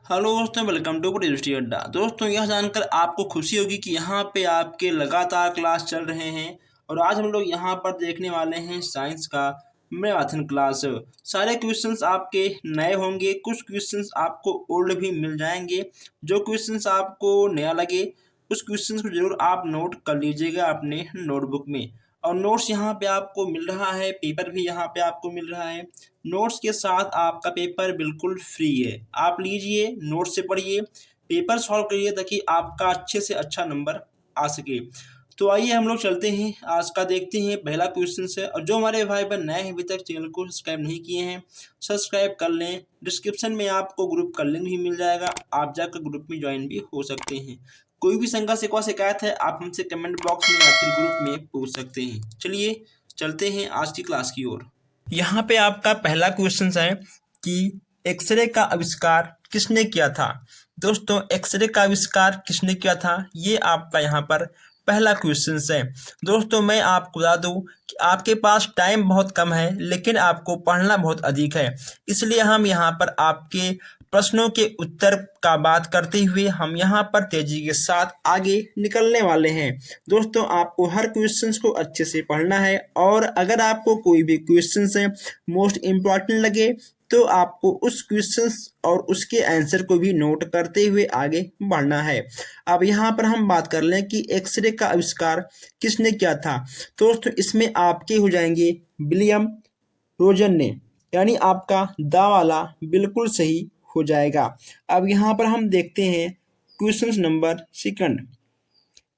Hello दोस्तों, welcome to university अड्डा। दोस्तों, यह जानकर आपको खुशी होगी कि यहाँ पे आपके लगातार क्लास चल रहे हैं और आज हम लोग यहाँ पर देखने वाले हैं साइंस का मैराथन क्लास। सारे क्वेश्चंस आपके नए होंगे, कुछ क्वेश्चंस आपको ओल्ड भी मिल जाएंगे। जो क्वेश्चंस आपको नया लगे उस क्वेश्चंस को जरूर आप नोट कर लीजिएगा अपने नोटबुक में। और नोट्स यहाँ पे आपको मिल रहा है, पेपर भी यहाँ पे आपको मिल रहा है। नोट्स के साथ आपका पेपर बिल्कुल फ्री है। आप लीजिए, नोट्स से पढ़िए, पेपर सॉल्व करिए ताकि आपका अच्छे से अच्छा नंबर आ सके। तो आइए हम लोग चलते हैं, आज का देखते हैं। पहला क्वेश्चन है, और जो हमारे भाई बहन नए हैं अभी तक चैनल को सब्सक्राइब नहीं किए हैं, सब्सक्राइब कर लें। डिस्क्रिप्शन में आपको ग्रुप का लिंक भी मिल जाएगा, आप जाकर ग्रुप में ज्वाइन भी हो सकते हैं। कोई भी शंका शिकवा शिकायत है आप हमसे कमेंट बॉक्स में या फिर ग्रुप में पूछ सकते हैं। चलिए चलते हैं आज की क्लास की ओर। यहाँ पे आपका पहला क्वेश्चन है कि एक्सरे का आविष्कार किसने किया था। दोस्तों, एक्सरे का आविष्कार किसने किया था, ये आपका यहाँ पर पहला क्वेश्चन है। दोस्तों, मैं आपको बता दूं कि आपके पास टाइम बहुत कम है लेकिन आपको पढ़ना बहुत अधिक है, इसलिए हम यहाँ पर आपके प्रश्नों के उत्तर का बात करते हुए हम यहाँ पर तेजी के साथ आगे निकलने वाले हैं। दोस्तों, आपको हर क्वेश्चंस को अच्छे से पढ़ना है और अगर आपको कोई भी क्वेश्चंस है मोस्ट इम्पॉर्टेंट लगे तो आपको उस क्वेश्चंस और उसके आंसर को भी नोट करते हुए आगे बढ़ना है। अब यहाँ पर हम बात कर लें कि एक्सरे का आविष्कार किसने किया था। दोस्तों, इसमें आपके हो जाएंगे विलियम रोजन ने, यानी आपका दा वाला बिल्कुल सही हो जाएगा। अब यहाँ पर हम देखते हैं क्वेश्चन नंबर सेकंड,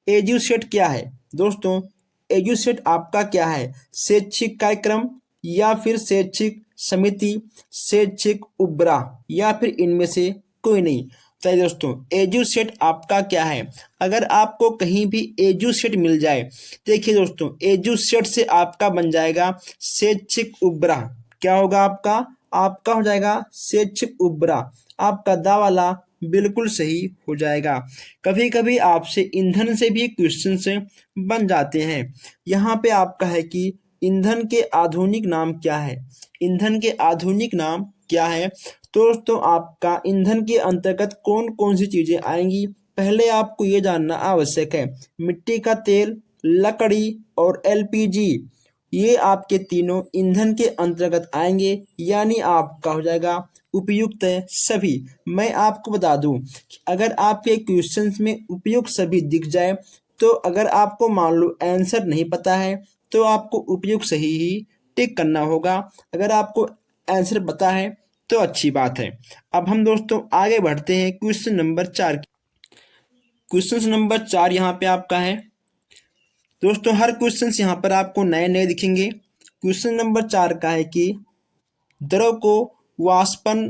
एजुसेट क्या है। दोस्तों, एजुसेट आपका क्या है, शैक्षिक कार्यक्रम या फिर शैक्षिक समिति, शैक्षिक उपग्रह या फिर इनमें से कोई नहीं। तो दोस्तों, एजुसेट आपका क्या है। अगर आपको कहीं भी एजुसेट मिल जाए, देखिए दोस्तों, एजुसेट से आपका बन जाएगा शैक्षिक उपग्रह। क्या होगा आपका आपका हो जाएगा शैक्षिक उपग्रह। आपका दा वाला बिल्कुल सही हो जाएगा। कभी कभी आपसे ईंधन से भी क्वेश्चन से बन जाते हैं। यहाँ पे आपका है कि ईंधन के आधुनिक नाम क्या है। ईंधन के आधुनिक नाम क्या है। दोस्तों, आपका ईंधन के अंतर्गत कौन कौन सी चीजें आएंगी, पहले आपको ये जानना आवश्यक है। मिट्टी का तेल, लकड़ी और एलपीजी, ये आपके तीनों ईंधन के अंतर्गत आएंगे, यानी आपका हो जाएगा उपयुक्त है सभी। मैं आपको बता दूं कि अगर आपके क्वेश्चंस में उपयुक्त सभी दिख जाए तो अगर आपको मान लो आंसर नहीं पता है तो आपको उपयुक्त सही ही टिक करना होगा। अगर आपको आंसर पता है तो अच्छी बात है। अब हम दोस्तों आगे बढ़ते हैं क्वेश्चन नंबर 4। क्वेश्चन नंबर 4 यहाँ पे आपका है। दोस्तों, हर क्वेश्चन यहाँ पर आपको नए नए दिखेंगे। क्वेश्चन नंबर 4 का है कि द्रव को वाष्पन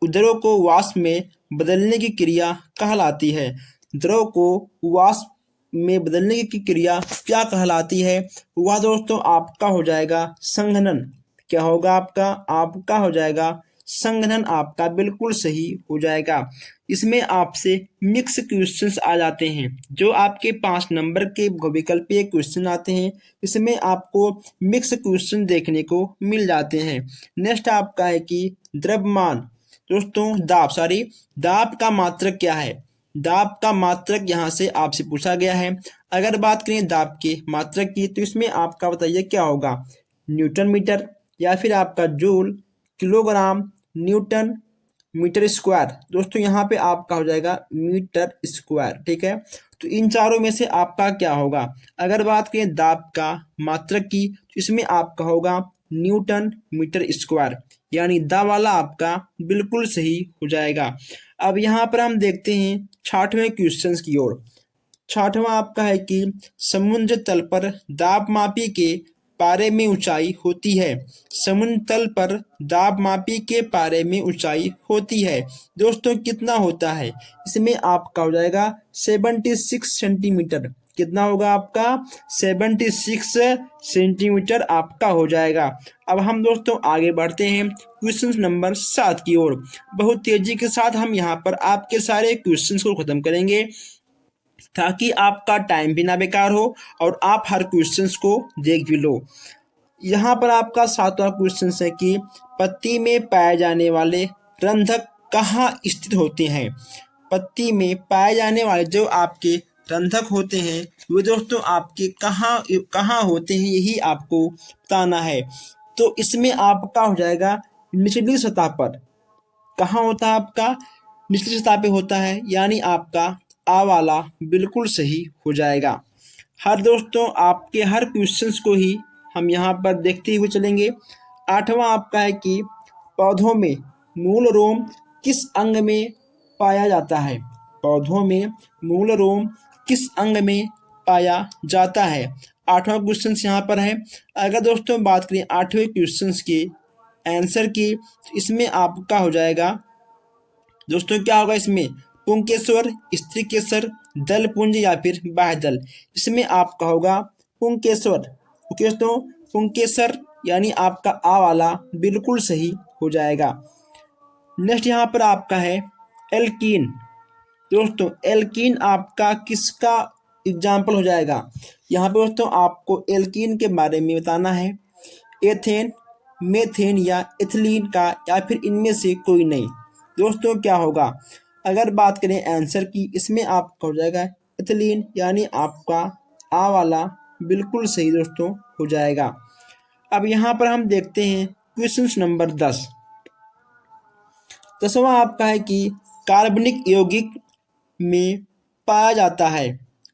द्रव को वाष्प में बदलने की क्रिया कहलाती है। द्रव को वाष्प में बदलने की क्रिया क्या कहलाती है। वह दोस्तों आपका हो जाएगा संघनन। क्या होगा आपका आपका हो जाएगा संघनन। आपका बिल्कुल सही हो जाएगा। इसमें आपसे मिक्स क्वेश्चंस आ जाते हैं, जो आपके 5 नंबर के विकल्पीय क्वेश्चन आते हैं, इसमें आपको मिक्स क्वेश्चन देखने को मिल जाते हैं। नेक्स्ट आपका है कि द्रव्यमान। दोस्तों, दाब का मात्रक क्या है। दाब का मात्रक यहाँ से आपसे पूछा गया है। अगर बात करें दाब के मात्रक की तो इसमें आपका बताइए क्या होगा, न्यूटन मीटर या फिर आपका joule, kilogram, newton, metre square. दोस्तों, यहाँ पे आपका हो जाएगा मीटर स्क्वायर। ठीक है, तो इन चारों में से आपका क्या होगा। अगर बात करें दाब का मात्रक की तो इसमें आपका होगा न्यूटन मीटर स्क्वायर, यानी दा वाला आपका बिल्कुल सही हो जाएगा। अब यहाँ पर हम देखते हैं 6वें क्वेश्चन की ओर। 6वां आपका है कि समुद्र तल पर दाब मापी के पारे में ऊंचाई होती है। समुद्र तल पर दाब मापी के पारे में ऊंचाई होती है। दोस्तों, कितना होता है, इसमें आपका हो जाएगा 76 सेंटीमीटर। कितना होगा आपका 76 सेंटीमीटर आपका हो जाएगा। अब हम दोस्तों आगे बढ़ते हैं क्वेश्चन नंबर 7 की ओर। बहुत तेजी के साथ हम यहाँ पर आपके सारे क्वेश्चंस को खत्म करेंगे ताकि आपका टाइम भी ना बेकार हो और आप हर क्वेश्चंस को देख भी लो। यहाँ पर आपका 7वां क्वेश्चन है कि पत्ती में पाए जाने वाले रंधक कहाँ स्थित होते हैं। पत्ती में पाए जाने वाले जो आपके रंध्रक होते हैं वे दोस्तों आपके कहाँ कहाँ होते हैं, यही आपको बताना है। तो इसमें आपका हो जाएगा निचली सतह पर। कहाँ होता है आपका? निचली सतह पे होता है, यानी आपका आ वाला बिल्कुल सही हो जाएगा। हर दोस्तों आपके हर क्वेश्चंस को ही हम यहाँ पर देखते हुए चलेंगे। 8वां आपका है कि पौधों में मूल रोम किस अंग में पाया जाता है। पौधों में मूल रोम किस अंग में पाया जाता है। 8वां क्वेश्चन यहाँ पर है। अगर दोस्तों बात करें 8वें क्वेश्चन के आंसर की, तो इसमें आपका हो जाएगा दोस्तों, क्या होगा इसमें? पुंकेसर, स्त्रीकेसर, दल पुंज या फिर बाह्य दल। इसमें आपका होगा पुंकेसर। ओके दोस्तों, पुंकेसर यानी आपका आ वाला बिल्कुल सही हो जाएगा। नेक्स्ट यहाँ पर आपका है एल्कीन। दोस्तों एल्कीन आपका किसका एग्जाम्पल हो जाएगा? यहाँ पे दोस्तों आपको एल्कीन के बारे में बताना है। एथेन, मेथेन या एथिलीन का, या फिर इनमें से कोई नहीं। दोस्तों क्या होगा? अगर बात करें आंसर की, इसमें आपका हो जाएगा एथिलीन, यानी आपका आ वाला बिल्कुल सही दोस्तों हो जाएगा। अब यहाँ पर हम देखते हैं क्वेश्चन नंबर 10। 10वां आपका है कि कार्बनिक यौगिक में पाया जाता है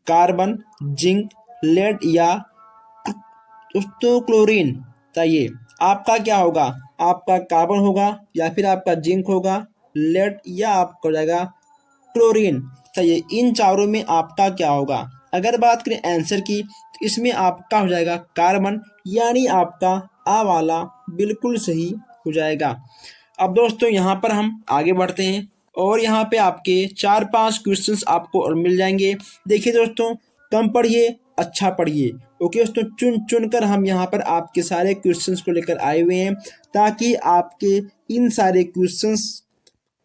कार्बन, जिंक, लेड या दोस्तों क्लोरीन। चाहिए आपका क्या होगा? आपका कार्बन होगा, या फिर आपका जिंक होगा, लेड, या आपका हो जाएगा क्लोरीन। चाहिए इन चारों में आपका क्या होगा? अगर बात करें आंसर की, तो इसमें आपका हो जाएगा कार्बन, यानी आपका आ वाला बिल्कुल सही हो जाएगा। अब दोस्तों यहाँ पर हम आगे बढ़ते हैं, और यहाँ पे आपके 4-5 क्वेश्चंस आपको और मिल जाएंगे। देखिए दोस्तों, कम पढ़िए, अच्छा पढ़िए। ओके दोस्तों, चुन चुन कर हम यहाँ पर आपके सारे क्वेश्चंस को लेकर आए हुए हैं, ताकि आपके इन सारे क्वेश्चंस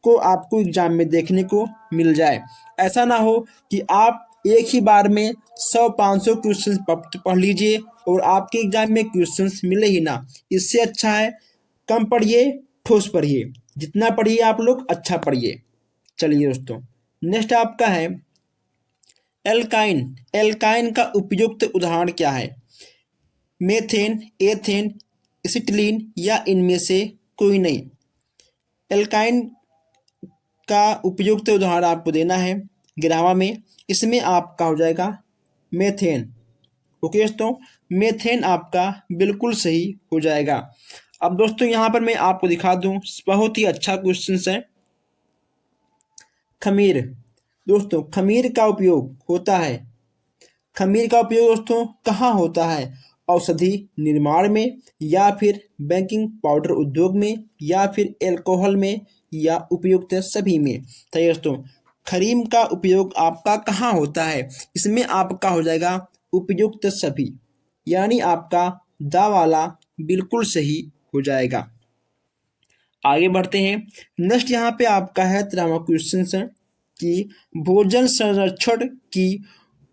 को आपको एग्जाम में देखने को मिल जाए। ऐसा ना हो कि आप एक ही बार में 100-500 क्वेश्चंस पढ़ लीजिए और आपके एग्जाम में क्वेश्चंस मिले ही ना। इससे अच्छा है कम पढ़िए, ठोस पढ़िए। जितना पढ़िए आप लोग अच्छा पढ़िए। चलिए दोस्तों, नेक्स्ट आपका है एल्काइन। एल्काइन का उपयुक्त उदाहरण क्या है? मेथेन, एथेन, एसिटिलीन या इनमें से कोई नहीं। एल्काइन का उपयुक्त उदाहरण आपको देना है 11वां में। इसमें आपका हो जाएगा मेथेन। ओके दोस्तों, मेथेन आपका बिल्कुल सही हो जाएगा। अब दोस्तों यहाँ पर मैं आपको दिखा दूं, बहुत ही अच्छा क्वेश्चन है। खमीर। दोस्तों खमीर का उपयोग होता है, खमीर का उपयोग दोस्तों कहाँ होता है? औषधि निर्माण में, या फिर बेकिंग पाउडर उद्योग में, या फिर एल्कोहल में, या उपयुक्त सभी में। तो दोस्तों खमीर का उपयोग आपका कहाँ होता है? इसमें आपका हो जाएगा उपयुक्त सभी, यानी आपका दा वाला बिल्कुल सही हो जाएगा। आगे बढ़ते हैं। नेक्स्ट यहाँ पे आपका है 13वां क्वेश्चन है कि भोजन संरक्षण की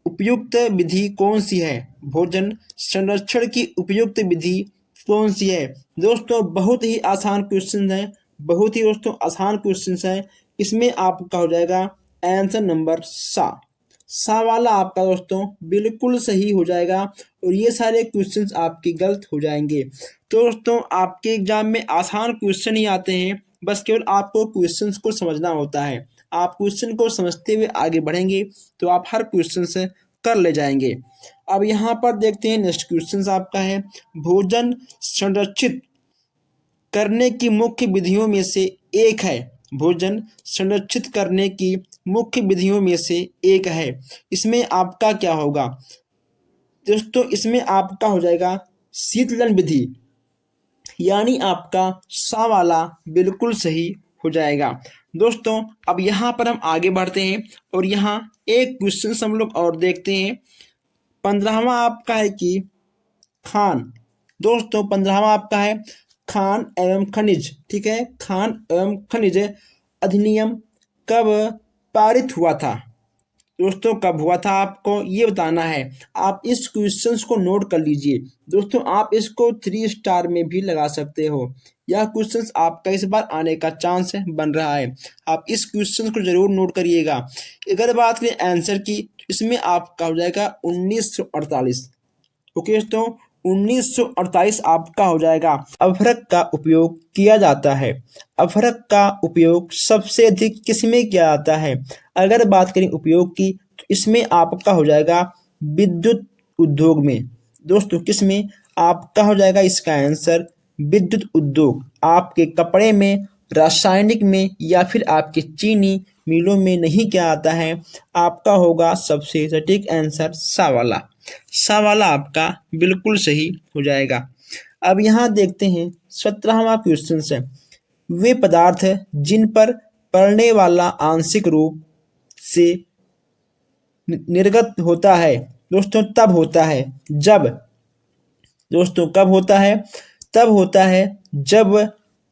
उपयुक्त विधि कौन सी है? भोजन संरक्षण की उपयुक्त विधि कौन सी है? दोस्तों बहुत ही आसान क्वेश्चन है, बहुत ही दोस्तों आसान क्वेश्चन है। इसमें आपका हो जाएगा आंसर नंबर सा वाला आपका दोस्तों बिल्कुल सही हो जाएगा, और ये सारे क्वेश्चंस आपके गलत हो जाएंगे। तो दोस्तों आपके एग्जाम में आसान क्वेश्चन ही आते हैं, बस केवल आपको क्वेश्चंस को समझना होता है। आप क्वेश्चन को समझते हुए आगे बढ़ेंगे तो आप हर क्वेश्चन से कर ले जाएंगे। अब यहाँ पर देखते हैं नेक्स्ट क्वेश्चन आपका है भोजन संरक्षित करने की मुख्य विधियों में से एक है। भोजन संरक्षित करने की मुख्य विधियों में से एक है। इसमें आपका क्या होगा? दोस्तों इसमें आपका हो जाएगा शीतलन विधि, यानी आपका सा वाला बिल्कुल सही हो जाएगा। दोस्तों अब यहाँ पर हम आगे बढ़ते हैं, और यहाँ एक क्वेश्चन हम लोग और देखते हैं। 15वां आपका है कि खान। दोस्तों 15वां आपका है खान एवं खनिज। ठीक है, खान एवं खनिज अधिनियम कब पारित हुआ था? दोस्तों कब हुआ था आपको ये बताना है। आप इस क्वेश्चंस को नोट कर लीजिए। दोस्तों आप इसको 3 स्टार में भी लगा सकते हो। यह क्वेश्चन आपका इस बार आने का चांस बन रहा है। आप इस क्वेश्चन को जरूर नोट करिएगा। अगर बात करें आंसर की, इसमें आपका हो जाएगा 1948। ओके दोस्तों, 1948 आपका हो जाएगा। अभ्रक का उपयोग किया जाता है। अभ्रक का उपयोग सबसे अधिक किसमें किया जाता है? अगर बात करें उपयोग की, तो इसमें आपका हो जाएगा विद्युत उद्योग में। दोस्तों किसमें? आपका हो जाएगा इसका आंसर विद्युत उद्योग। आपके कपड़े में, रासायनिक में या फिर आपके चीनी मिलों में नहीं किया जाता है। आपका होगा सबसे सटीक आंसर सा वाला। सा वाला आपका बिल्कुल सही हो जाएगा। अब यहाँ देखते हैं 17वां क्वेश्चन है। वे पदार्थ जिन पर पड़ने वाला आंशिक रूप से निर्गत होता है दोस्तों तब होता है जब, दोस्तों कब होता है? तब होता है जब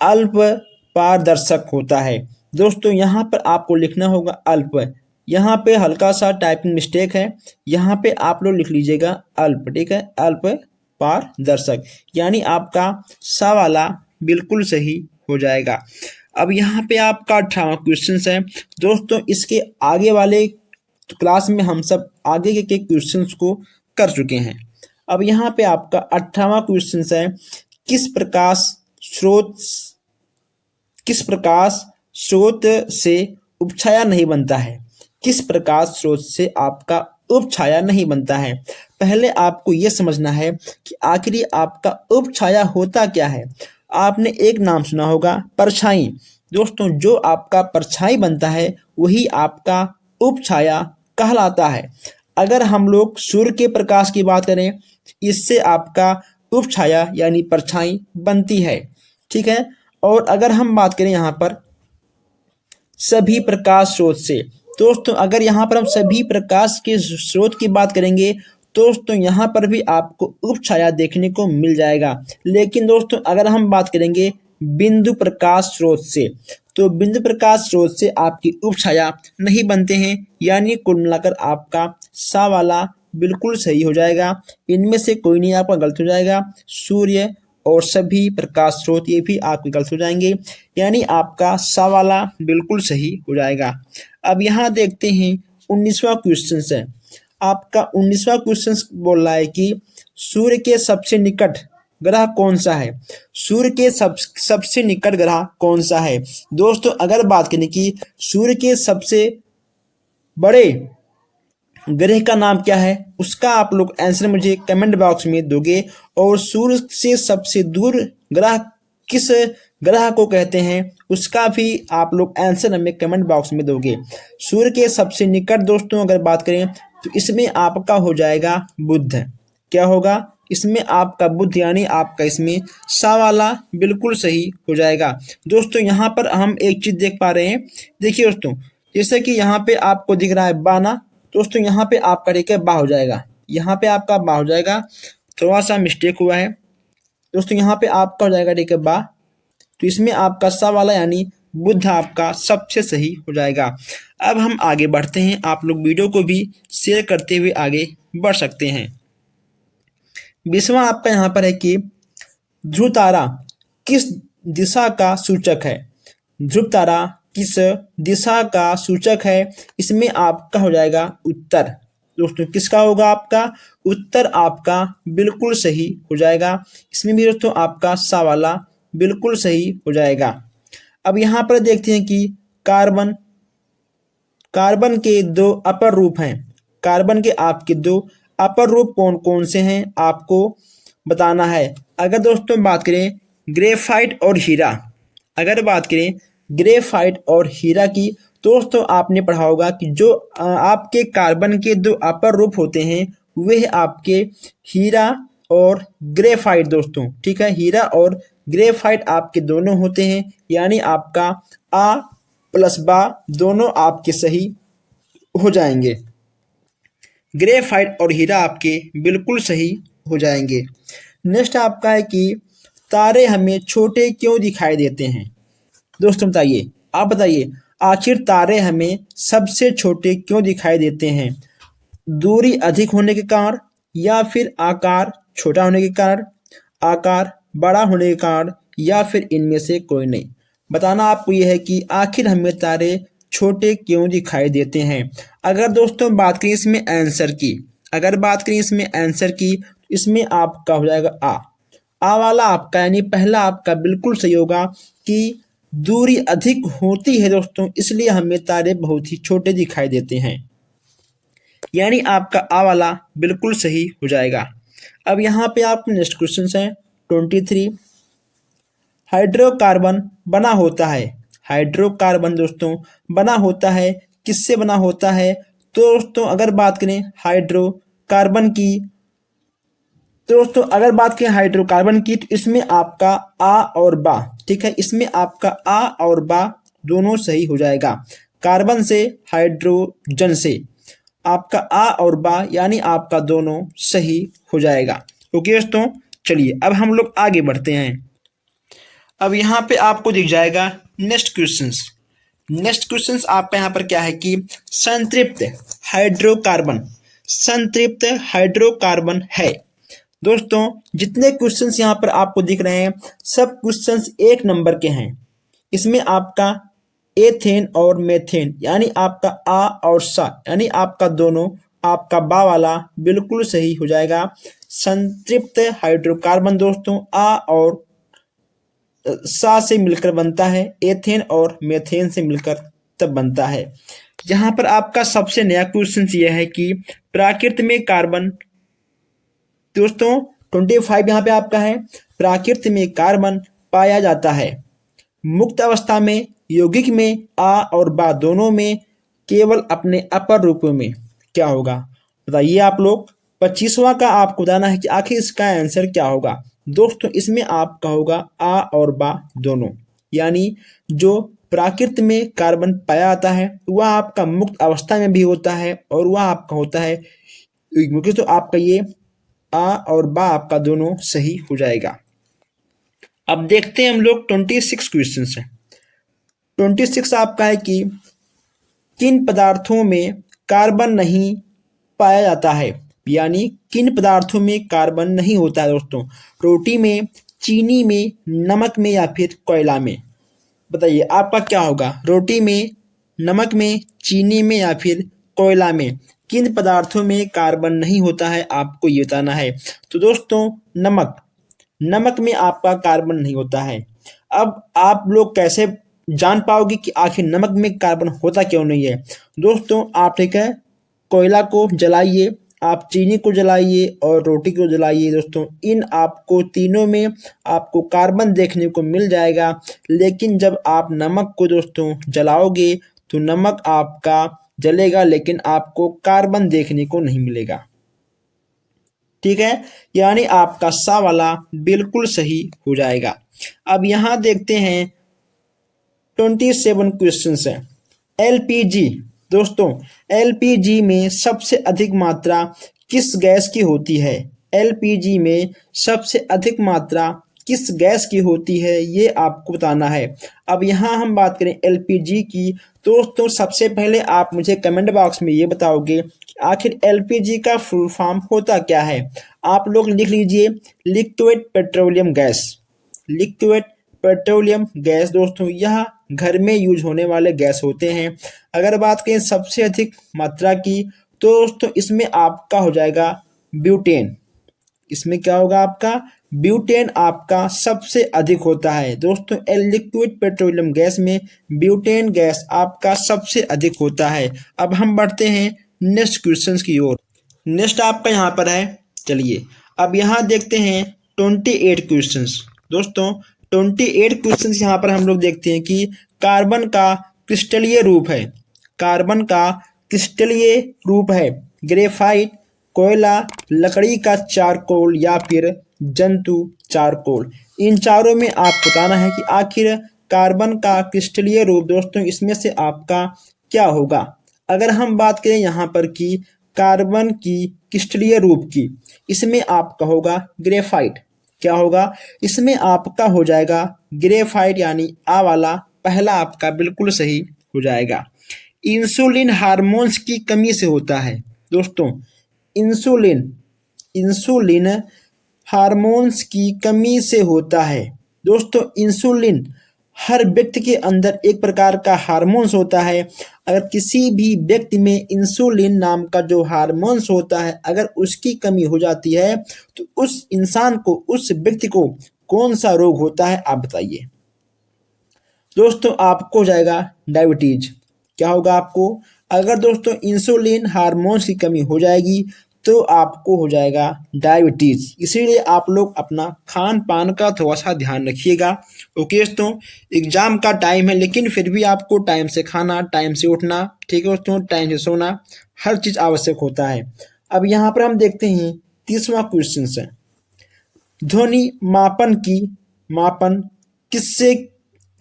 अल्प पारदर्शक होता है। दोस्तों यहाँ पर आपको लिखना होगा अल्प। यहाँ पे हल्का सा टाइपिंग मिस्टेक है, यहाँ पे आप लोग लिख लीजिएगा अल्प। ठीक है, अल्प पारदर्शक, यानी आपका सा वाला बिल्कुल सही हो जाएगा। अब यहाँ पे आपका 18वां क्वेश्चन है। दोस्तों इसके आगे वाले क्लास में हम सब आगे के क्वेश्चंस को कर चुके हैं। अब यहाँ पे आपका 18वां क्वेश्चन है। किस प्रकाश स्रोत से उपछाया नहीं बनता है? किस प्रकाश स्रोत से आपका उपछाया नहीं बनता है? पहले आपको यह समझना है कि आखिर आपका उपछाया होता क्या है। आपने एक नाम सुना होगा परछाई। दोस्तों जो आपका परछाई बनता है वही आपका उपछाया कहलाता है। अगर हम लोग सूर्य के प्रकाश की बात करें, इससे आपका उपछाया यानी परछाई बनती है। ठीक है, और अगर हम बात करें यहाँ पर सभी प्रकाश स्रोत से, दोस्तों अगर यहाँ पर हम सभी प्रकाश के स्रोत की बात करेंगे दोस्तों यहाँ पर भी आपको उपछाया देखने को मिल जाएगा। लेकिन दोस्तों अगर हम बात करेंगे बिंदु प्रकाश स्रोत से, तो बिंदु प्रकाश स्रोत से आपकी उपछाया नहीं बनते हैं। यानी कुल मिलाकर आपका सा वाला बिल्कुल सही हो जाएगा। इनमें से कोई नहीं आपका गलत हो जाएगा। सूर्य और सभी प्रकाश स्रोत ये भी आपके गलत हो जाएंगे, यानी आपका सा वाला बिल्कुल सही हो जाएगा। अब यहाँ देखते हैं 19वां क्वेश्चन है। आपका 19वां क्वेश्चन बोल रहा है कि सूर्य के सबसे निकट ग्रह कौन सा है? सूर्य के सबसे निकट ग्रह कौन सा है? दोस्तों अगर बात करें कि सूर्य के सबसे बड़े ग्रह का नाम क्या है, उसका आप लोग आंसर मुझे कमेंट बॉक्स में दोगे। और सूर्य से सबसे दूर ग्रह किस ग्रह को कहते हैं उसका भी आप लोग आंसर हमें कमेंट बॉक्स में दोगे। सूर्य के सबसे निकट दोस्तों अगर बात करें तो इसमें आपका हो जाएगा बुध। क्या होगा? इसमें आपका बुध, यानी आपका इसमें सा वाला बिल्कुल सही हो जाएगा। दोस्तों यहाँ पर हम एक चीज देख पा रहे हैं। देखिए दोस्तों, जैसे कि यहाँ पे आपको दिख रहा है बाना, दोस्तों यहाँ पे आपका ठीक है बा हो जाएगा। यहाँ पे आपका बा हो जाएगा, थोड़ा सा मिस्टेक हुआ है दोस्तों। यहाँ पे आपका हो जाएगा ठीक है बा, तो इसमें आपका सा वाला यानी बुध आपका सबसे सही हो जाएगा। अब हम आगे बढ़ते हैं। आप लोग वीडियो को भी शेयर करते हुए आगे बढ़ सकते हैं। 20वां आपका यहाँ पर है कि ध्रुव तारा किस दिशा का सूचक है? ध्रुव तारा किस दिशा का सूचक है? इसमें आपका हो जाएगा उत्तर। दोस्तों किसका होगा? आपका उत्तर आपका बिल्कुल सही हो जाएगा। इसमें भी दोस्तों आपका सा वाला बिल्कुल सही हो जाएगा। अब यहाँ पर देखते हैं कि कार्बन के दो अपर रूप हैं। कार्बन के आपके दो अपर रूप कौन कौन से हैं आपको बताना है। अगर दोस्तों बात करें ग्रेफाइट और हीरा, अगर बात करें ग्रेफाइट और हीरा की, दोस्तों आपने पढ़ा होगा कि जो आपके कार्बन के दो अपर रूप होते हैं वह आपके हीरा और ग्रेफाइट दोस्तों। ठीक है, हीरा और ग्रेफाइट आपके दोनों होते हैं, यानी आपका आ प्लस बा दोनों आपके सही हो जाएंगे। ग्रेफाइट और हीरा आपके बिल्कुल सही हो जाएंगे। नेक्स्ट आपका है कि तारे हमें छोटे क्यों दिखाई देते हैं? दोस्तों बताइए, आप बताइए आखिर तारे हमें सबसे छोटे क्यों दिखाई देते हैं? दूरी अधिक होने के कारण, या फिर आकार छोटा होने के कारण, आकार बड़ा होने के कारण, या फिर इनमें से कोई नहीं। बताना आपको यह है कि आखिर हमें तारे छोटे क्यों दिखाई देते हैं। अगर दोस्तों बात करें इसमें आंसर की, अगर बात करें इसमें आंसर की, तो इसमें आपका हो जाएगा आ वाला आपका यानी पहला आपका बिल्कुल सही होगा कि दूरी अधिक होती है दोस्तों, इसलिए हमें तारे बहुत ही छोटे दिखाई देते हैं, यानी आपका आ वाला बिल्कुल सही हो जाएगा। अब यहाँ पे आप नेक्स्ट क्वेश्चन है 23। हाइड्रोकार्बन बना होता है, हाइड्रोकार्बन दोस्तों बना होता है, किससे बना होता है। तो दोस्तों अगर बात करें हाइड्रोकार्बन की, तो दोस्तों अगर बात करें हाइड्रोकार्बन की, तो इसमें आपका आ और बा, ठीक है, इसमें आपका आ और बा दोनों सही हो जाएगा। कार्बन से, हाइड्रोजन से, आपका आ और बा यानी आपका दोनों सही हो जाएगा। ओके दोस्तों, चलिए अब हम लोग आगे बढ़ते हैं। अब यहाँ पे आपको दिख जाएगा नेक्स्ट क्वेश्चंस। नेक्स्ट क्वेश्चंस आपका यहाँ पर क्या है कि संतृप्त हाइड्रोकार्बन, संतृप्त हाइड्रोकार्बन है। दोस्तों जितने क्वेश्चंस यहाँ पर आपको दिख रहे हैं सब क्वेश्चंस एक नंबर के हैं। इसमें आपका एथेन और मेथेन यानी आपका आ और सा यानी आपका दोनों, आपका बा वाला बिल्कुल सही हो जाएगा। संतृप्त हाइड्रोकार्बन दोस्तों आ और सा से मिलकर बनता है, एथेन और मेथेन से मिलकर तब बनता है। यहाँ पर आपका सबसे नया क्वेश्चन यह है कि प्रकृति में कार्बन, दोस्तों 25 यहाँ पे आपका है, प्रकृति में कार्बन पाया जाता है मुक्त अवस्था में, यौगिक में, आ और बा दोनों में, केवल अपने अपर रूपों में। क्या होगा बताइए आप लोग। 25वां का आपको बताना है कि आखिर इसका आंसर क्या होगा। दोस्तों इसमें आपका होगा आ और बा दोनों, यानी जो प्रकृति में कार्बन पाया जाता है वह आपका मुक्त अवस्था में भी होता है और वह आपका होता है यौगिक में। तो आपका ये आ और बा आपका दोनों सही हो जाएगा। अब देखते हैं हम लोग 26 क्वेश्चन है। 26 आपका है कि किन पदार्थों में कार्बन नहीं पाया जाता है, यानी किन पदार्थों में कार्बन नहीं होता है दोस्तों। रोटी में, चीनी में, नमक में या फिर कोयला में। बताइए आपका क्या होगा, रोटी में, नमक में, चीनी में या फिर कोयला में किन पदार्थों में कार्बन नहीं होता है, आपको ये बताना है। तो दोस्तों नमक, नमक में आपका कार्बन नहीं होता है। अब आप लोग कैसे जान पाओगे कि आखिर नमक में कार्बन होता क्यों नहीं है। दोस्तों आप ठीक है कोयला को जलाइए, आप चीनी को जलाइए और रोटी को जलाइए दोस्तों, इन आपको तीनों में आपको कार्बन देखने को मिल जाएगा। लेकिन जब आप नमक को दोस्तों जलाओगे तो नमक आपका जलेगा लेकिन आपको कार्बन देखने को नहीं मिलेगा, ठीक है, यानी आपका सा वाला बिल्कुल सही हो जाएगा। अब यहां देखते हैं 27 क्वेश्चन है। एलपीजी, दोस्तों एलपीजी में सबसे अधिक मात्रा किस गैस की होती है। एलपीजी में सबसे अधिक मात्रा किस गैस की होती है ये आपको बताना है। अब यहाँ हम बात करें एलपीजी की, दोस्तों सबसे पहले आप मुझे कमेंट बॉक्स में ये बताओगे कि आखिर एलपीजी का फुल फॉर्म होता क्या है। आप लोग लिख लीजिए liquid petroleum gas, liquid petroleum gas. दोस्तों यह घर में यूज होने वाले गैस होते हैं। अगर बात करें सबसे अधिक मात्रा की, तो दोस्तों इसमें आपका हो जाएगा ब्यूटेन। इसमें क्या होगा आपका ब्यूटेन आपका सबसे अधिक होता है। दोस्तों लिक्विड पेट्रोलियम गैस में ब्यूटेन गैस आपका सबसे अधिक होता है। अब हम बढ़ते हैं नेक्स्ट क्वेश्चन की ओर। नेक्स्ट आपका यहाँ पर है, चलिए अब यहाँ देखते हैं 28 क्वेश्चंस। दोस्तों 28 क्वेश्चंस यहाँ पर हम लोग देखते हैं कि कार्बन का क्रिस्टलीय रूप है, कार्बन का क्रिस्टलीय रूप है ग्रेफाइट, कोयला, लकड़ी का चारकोल या फिर जंतु चारकोल। इन चारों में आप बताना है कि आखिर कार्बन का क्रिस्टलीय रूप दोस्तों इसमें से आपका क्या होगा। अगर हम बात करें यहाँ पर कि कार्बन की क्रिस्टलीय रूप की, इसमें आपका होगा ग्रेफाइट। क्या होगा, इसमें आपका हो जाएगा ग्रेफाइट यानी आ वाला पहला आपका बिल्कुल सही हो जाएगा। इंसुलिन हार्मोन्स की कमी से होता है। दोस्तों इंसुलिन, इंसुलिन हार्मोन्स की कमी से होता है। दोस्तों इंसुलिन हर व्यक्ति के अंदर एक प्रकार का हार्मोन्स होता है। अगर किसी भी व्यक्ति में इंसुलिन नाम का जो हार्मोन्स होता है अगर उसकी कमी हो जाती है तो उस इंसान को, उस व्यक्ति को कौन सा रोग होता है आप बताइए। दोस्तों आपको हो जाएगा डायबिटीज। क्या होगा आपको? अगर दोस्तों इंसुलिन हार्मोन्स की कमी हो जाएगी तो आपको हो जाएगा डायबिटीज। इसीलिए आप लोग अपना खान पान का थोड़ा सा ध्यान रखिएगा। ओके दोस्तों, एग्जाम का टाइम है लेकिन फिर भी आपको टाइम से खाना, टाइम से उठना, ठीक है दोस्तों, टाइम से सोना, हर चीज आवश्यक होता है। अब यहाँ पर हम देखते हैं 30वां क्वेश्चन है, ध्वनि मापन किससे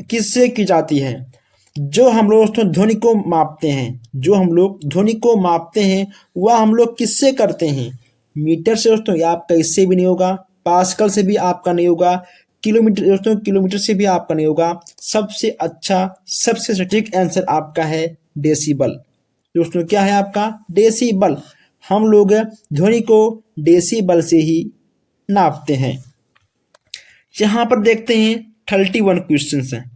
किससे की जाती है? जो हम लोग दोस्तों ध्वनि को मापते हैं, जो हम लोग ध्वनि को मापते हैं वह हम लोग किससे करते हैं? मीटर से दोस्तों, या आपका इससे भी नहीं होगा, पास्कल से भी आपका नहीं होगा, किलोमीटर दोस्तों, किलोमीटर से भी आपका नहीं होगा। सबसे अच्छा, सबसे सटीक आंसर आपका है डेसिबल। दोस्तों क्या है आपका? डेसिबल। हम लोग ध्वनि को डेसिबल से ही नापते हैं। यहाँ पर देखते हैं 31 क्वेश्चन है।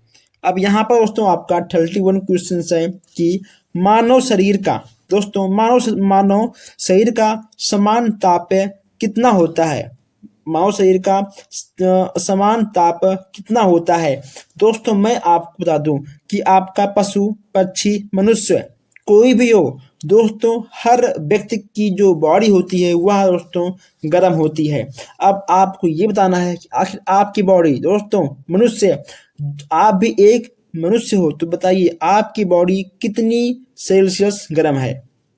अब यहाँ पर दोस्तों आपका 31 क्वेश्चन है कि मानव शरीर का, दोस्तों मानव शरीर का समान ताप कितना होता है? मानव शरीर का समान ताप कितना होता है? दोस्तों मैं आपको बता दूं कि आपका पशु, पक्षी, मनुष्य कोई भी हो दोस्तों, हर व्यक्ति की जो बॉडी होती है वह दोस्तों गर्म होती है। अब आपको ये बताना है कि आखिर आपकी बॉडी, दोस्तों मनुष्य, आप भी एक मनुष्य हो तो बताइए आपकी बॉडी कितनी सेल्सियस गर्म है?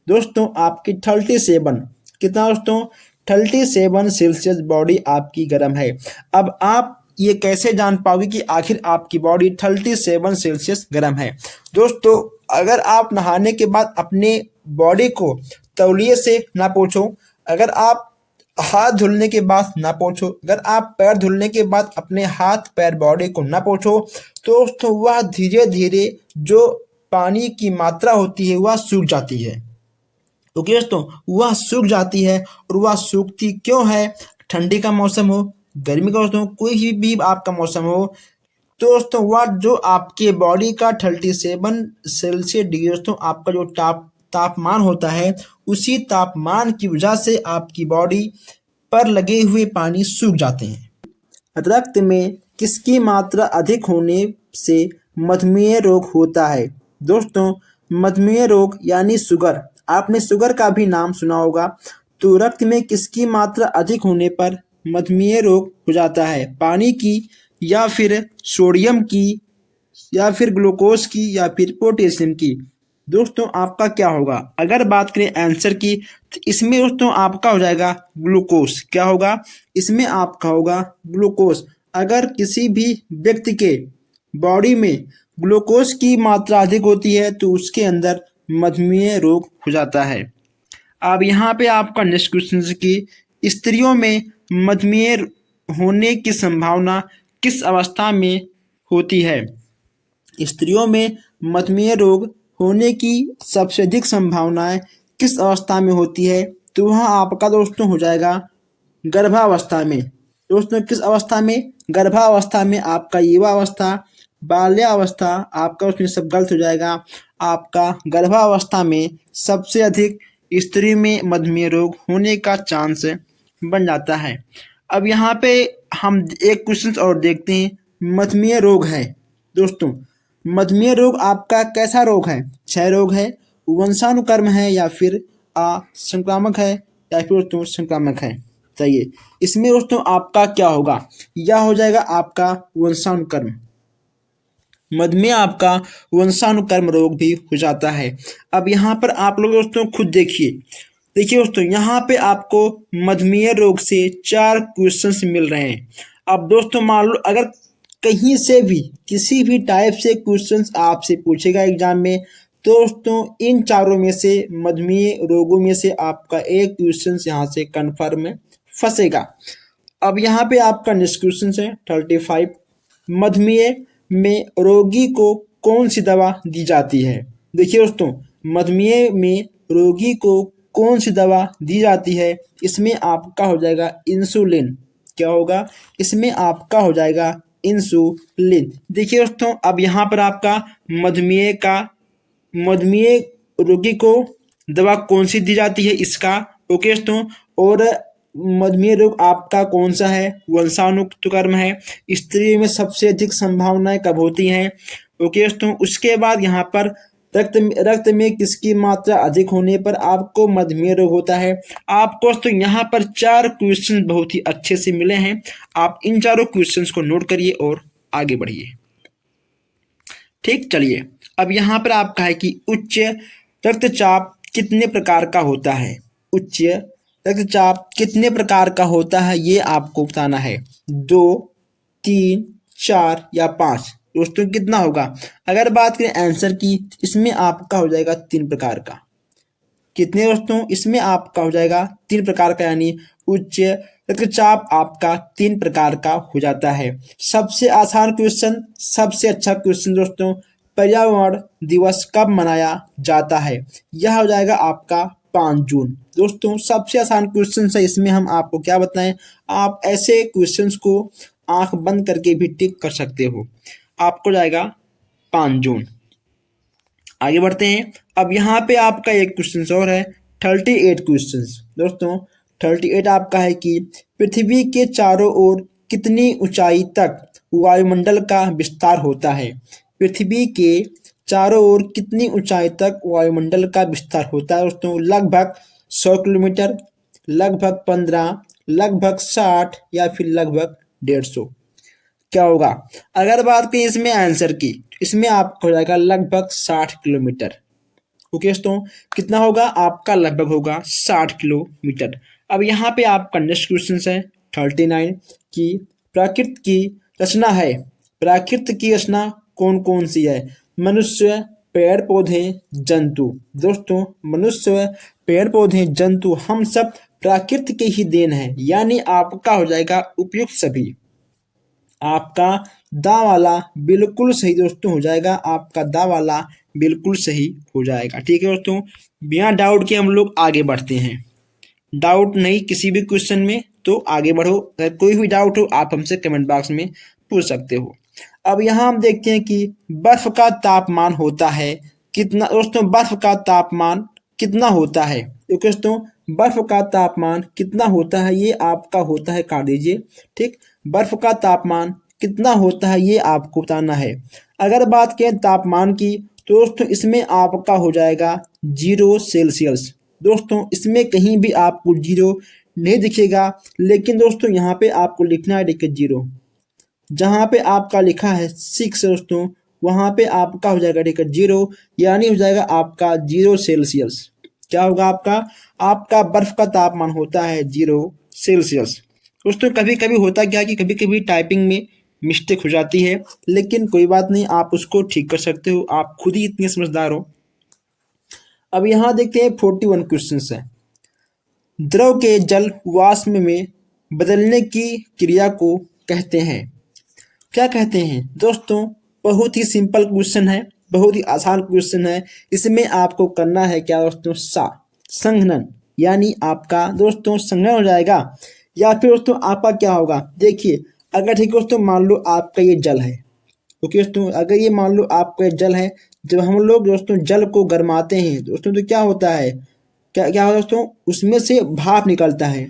दोस्तों आपकी 37। कितना दोस्तों? 37 सेल्सियस बॉडी आपकी गर्म है। अब आप ये कैसे जान पाओगे कि आखिर आपकी बॉडी 37 सेल्सियस गर्म है? दोस्तों अगर आप नहाने के बाद अपने बॉडी को तौलिए से ना पोंछो, अगर आप हाथ धुलने के बाद ना पोंछो, अगर आप पैर धुलने के बाद अपने हाथ पैर बॉडी को ना पोंछो तो दोस्तों वह धीरे धीरे जो पानी की मात्रा होती है वह सूख जाती है। ओके दोस्तों, वह सूख जाती है। और वह सूखती क्यों है? ठंडी का मौसम हो, गर्मी का दोस्तों कोई भी आपका मौसम हो, तो दोस्तों वह जो आपके बॉडी का 37 सेल्सियस डिग्री दोस्तों आपका जो तापमान होता है, उसी तापमान की वजह से आपकी बॉडी पर लगे हुए पानी सूख जाते हैं। रक्त में किसकी मात्रा अधिक होने से मधुमेह रोग होता है? दोस्तों मधुमेह रोग यानी शुगर, आपने शुगर का भी नाम सुना होगा। तो रक्त में किसकी मात्रा अधिक होने पर मधुमेह रोग हो जाता है? पानी की, या फिर सोडियम की, या फिर ग्लूकोज की, या फिर पोटेशियम की? दोस्तों आपका क्या होगा? अगर बात करें आंसर की तो इसमें दोस्तों आपका हो जाएगा ग्लूकोज। क्या होगा? इसमें आपका होगा ग्लूकोज। अगर किसी भी व्यक्ति के बॉडी में ग्लूकोज की मात्रा अधिक होती है तो उसके अंदर मधुमेह रोग हो जाता है। अब यहाँ पे आपका नेक्स्ट क्वेश्चन है कि स्त्रियों में मधुमेह होने की संभावना किस अवस्था में होती है? स्त्रियों में मधुमेह रोग होने की सबसे अधिक संभावनाएं किस अवस्था में होती है? तो वह आपका दोस्तों हो जाएगा गर्भावस्था में। दोस्तों किस अवस्था में? गर्भावस्था में। आपका युवावस्था, बाल्यावस्था, आपका उसमें सब गलत हो जाएगा। आपका गर्भावस्था में सबसे अधिक स्त्री में मधुमेह रोग होने का चांस बन जाता है। अब यहाँ पे हम एक क्वेश्चन और देखते हैं। मधुमेह रोग है दोस्तों, मधुमेह रोग आपका कैसा रोग है? क्षय रोग है, वंशानुक्रम है, या फिर संक्रामक है, या फिर दोस्तों संक्रामक है? चाहिए इसमें दोस्तों आपका क्या होगा? यह हो जाएगा आपका वंशानुक्रम। मधुमेह आपका वंशानुक्रम रोग भी हो जाता है। अब यहाँ पर आप लोग दोस्तों खुद देखिए दोस्तों, यहाँ पे आपको मधुमेह रोग से 4 क्वेश्चंस मिल रहे हैं। अब दोस्तों मान लो अगर कहीं से भी किसी भी टाइप से क्वेश्चंस आपसे पूछेगा एग्जाम में, तो दोस्तों इन चारों में से, मधुमेह रोगों में से आपका एक क्वेश्चन यहाँ से कन्फर्म फंसेगा। अब यहाँ पे आपका नेक्स्ट क्वेश्चन है 35, मधुमेह में रोगी को कौन सी दवा दी जाती है? देखिए दोस्तों, मधुमेह में रोगी को कौन सी दवा दी जाती है? इसमें आपका हो जाएगा इंसुलिन। क्या होगा? इसमें आपका हो जाएगा इंसुलिन। देखिए दोस्तों, अब यहाँ पर आपका मधुमेह रोगी को दवा कौन सी दी जाती है इसका, ओके दोस्तों। और मधुमेह रोग आपका कौन सा है, वंशानुक्रम है। स्त्रियों में सबसे अधिक संभावनाएं कब होती हैं, ओके दोस्तों। उसके बाद यहाँ पर रक्त में किसकी मात्रा अधिक होने पर आपको मधुमेह रोग होता है। आपको दोस्तों यहाँ पर 4 क्वेश्चन बहुत ही अच्छे से मिले हैं। आप इन चारों क्वेश्चंस को नोट करिए और आगे बढ़िए। ठीक, चलिए अब यहाँ पर आपका है कि उच्च रक्तचाप कितने प्रकार का होता है। उच्च रक्तचाप कितने प्रकार का होता है ये आपको बताना है। 2, 3, 4 या 5। दोस्तों कितना होगा, अगर बात करें आंसर की, इसमें आपका हो जाएगा 3 प्रकार का। कितने दोस्तों, इसमें आपका हो जाएगा 3 प्रकार का, यानी उच्च रक्तचाप आपका 3 प्रकार का हो जाता है। सबसे आसान क्वेश्चन, सबसे अच्छा क्वेश्चन दोस्तों, पर्यावरण दिवस कब मनाया जाता है। यह हो जाएगा आपका 5 जून। दोस्तों सबसे आसान क्वेश्चन है, इसमें हम आपको क्या बताएं, आप ऐसे क्वेश्चंस को आंख बंद करके भी टिक कर सकते हो। आपको जाएगा 5 जून। आगे बढ़ते हैं। अब यहाँ पे आपका एक क्वेश्चन और है, 38 क्वेश्चन। दोस्तों 38 आपका है कि पृथ्वी के चारों ओर कितनी ऊंचाई तक वायुमंडल का विस्तार होता है। पृथ्वी के चारों ओर कितनी ऊंचाई तक वायुमंडल का विस्तार होता है दोस्तों। लगभग 100 किलोमीटर, लगभग 15, लगभग 60 या फिर लगभग 150। क्या होगा, अगर बात करें इसमें आंसर की, इसमें आपका हो जाएगा लगभग 60 किलोमीटर। ओके दोस्तों, कितना होगा आपका, लगभग होगा 60 किलोमीटर। अब यहाँ पे आपका नेक्स्ट क्वेश्चन है 39 की प्रकृति की रचना है। प्रकृति की रचना कौन कौन सी है। मनुष्य, पेड़ पौधे, जंतु। दोस्तों मनुष्य, पेड़ पौधे, जंतु, हम सब प्रकृति के ही देन है, यानी आपका हो जाएगा उपयुक्त सभी। आपका दा वाला बिल्कुल सही दोस्तों हो जाएगा, आपका दा वाला बिल्कुल सही हो जाएगा। ठीक है दोस्तों, बिना डाउट के हम लोग आगे बढ़ते हैं। डाउट नहीं किसी भी क्वेश्चन में तो आगे बढ़ो, अगर कोई भी डाउट हो आप हमसे कमेंट बॉक्स में पूछ सकते हो। अब यहाँ हम देखते हैं कि बर्फ का तापमान होता है कितना। दोस्तों बर्फ का तापमान कितना होता है, क्योंकि दोस्तों बर्फ का तापमान कितना होता है ये आपका होता है, काट दीजिए। ठीक, बर्फ का तापमान कितना होता है ये आपको बताना है। अगर बात करें तापमान की तो दोस्तों इसमें आपका हो जाएगा 0 सेल्सियस। दोस्तों इसमें कहीं भी आपको 0 नहीं दिखेगा, लेकिन दोस्तों यहाँ पे आपको लिखना है, देखिए 0 जहाँ पे आपका लिखा है 6 दोस्तों, वहाँ पे आपका हो जाएगा देखिए 0, यानी हो जाएगा आपका 0 सेल्सियस। क्या होगा आपका बर्फ का तापमान होता है 0 सेल्सियस। दोस्तों कभी कभी होता क्या कि कभी कभी टाइपिंग में मिस्टेक हो जाती है, लेकिन कोई बात नहीं, आप उसको ठीक कर सकते हो, आप खुद ही इतने समझदार हो। अब यहाँ देखते हैं 41 क्वेश्चन है। द्रव के जल वाष्प में बदलने की क्रिया को कहते हैं, क्या कहते हैं। दोस्तों बहुत ही सिंपल क्वेश्चन है, बहुत ही आसान क्वेश्चन है। इसमें आपको करना है क्या दोस्तों, संघनन, यानी आपका दोस्तों संघनन हो जाएगा। या फिर दोस्तों आपका क्या होगा, देखिए अगर ठीक है दोस्तों मान लो आपका ये जल है, ओके दोस्तों, अगर ये मान लो आपका ये जल है, जब हम लोग दोस्तों जल को गरमाते हैं दोस्तों तो क्या होता है, क्या क्या होता है दोस्तों, उसमें से भाप निकलता है।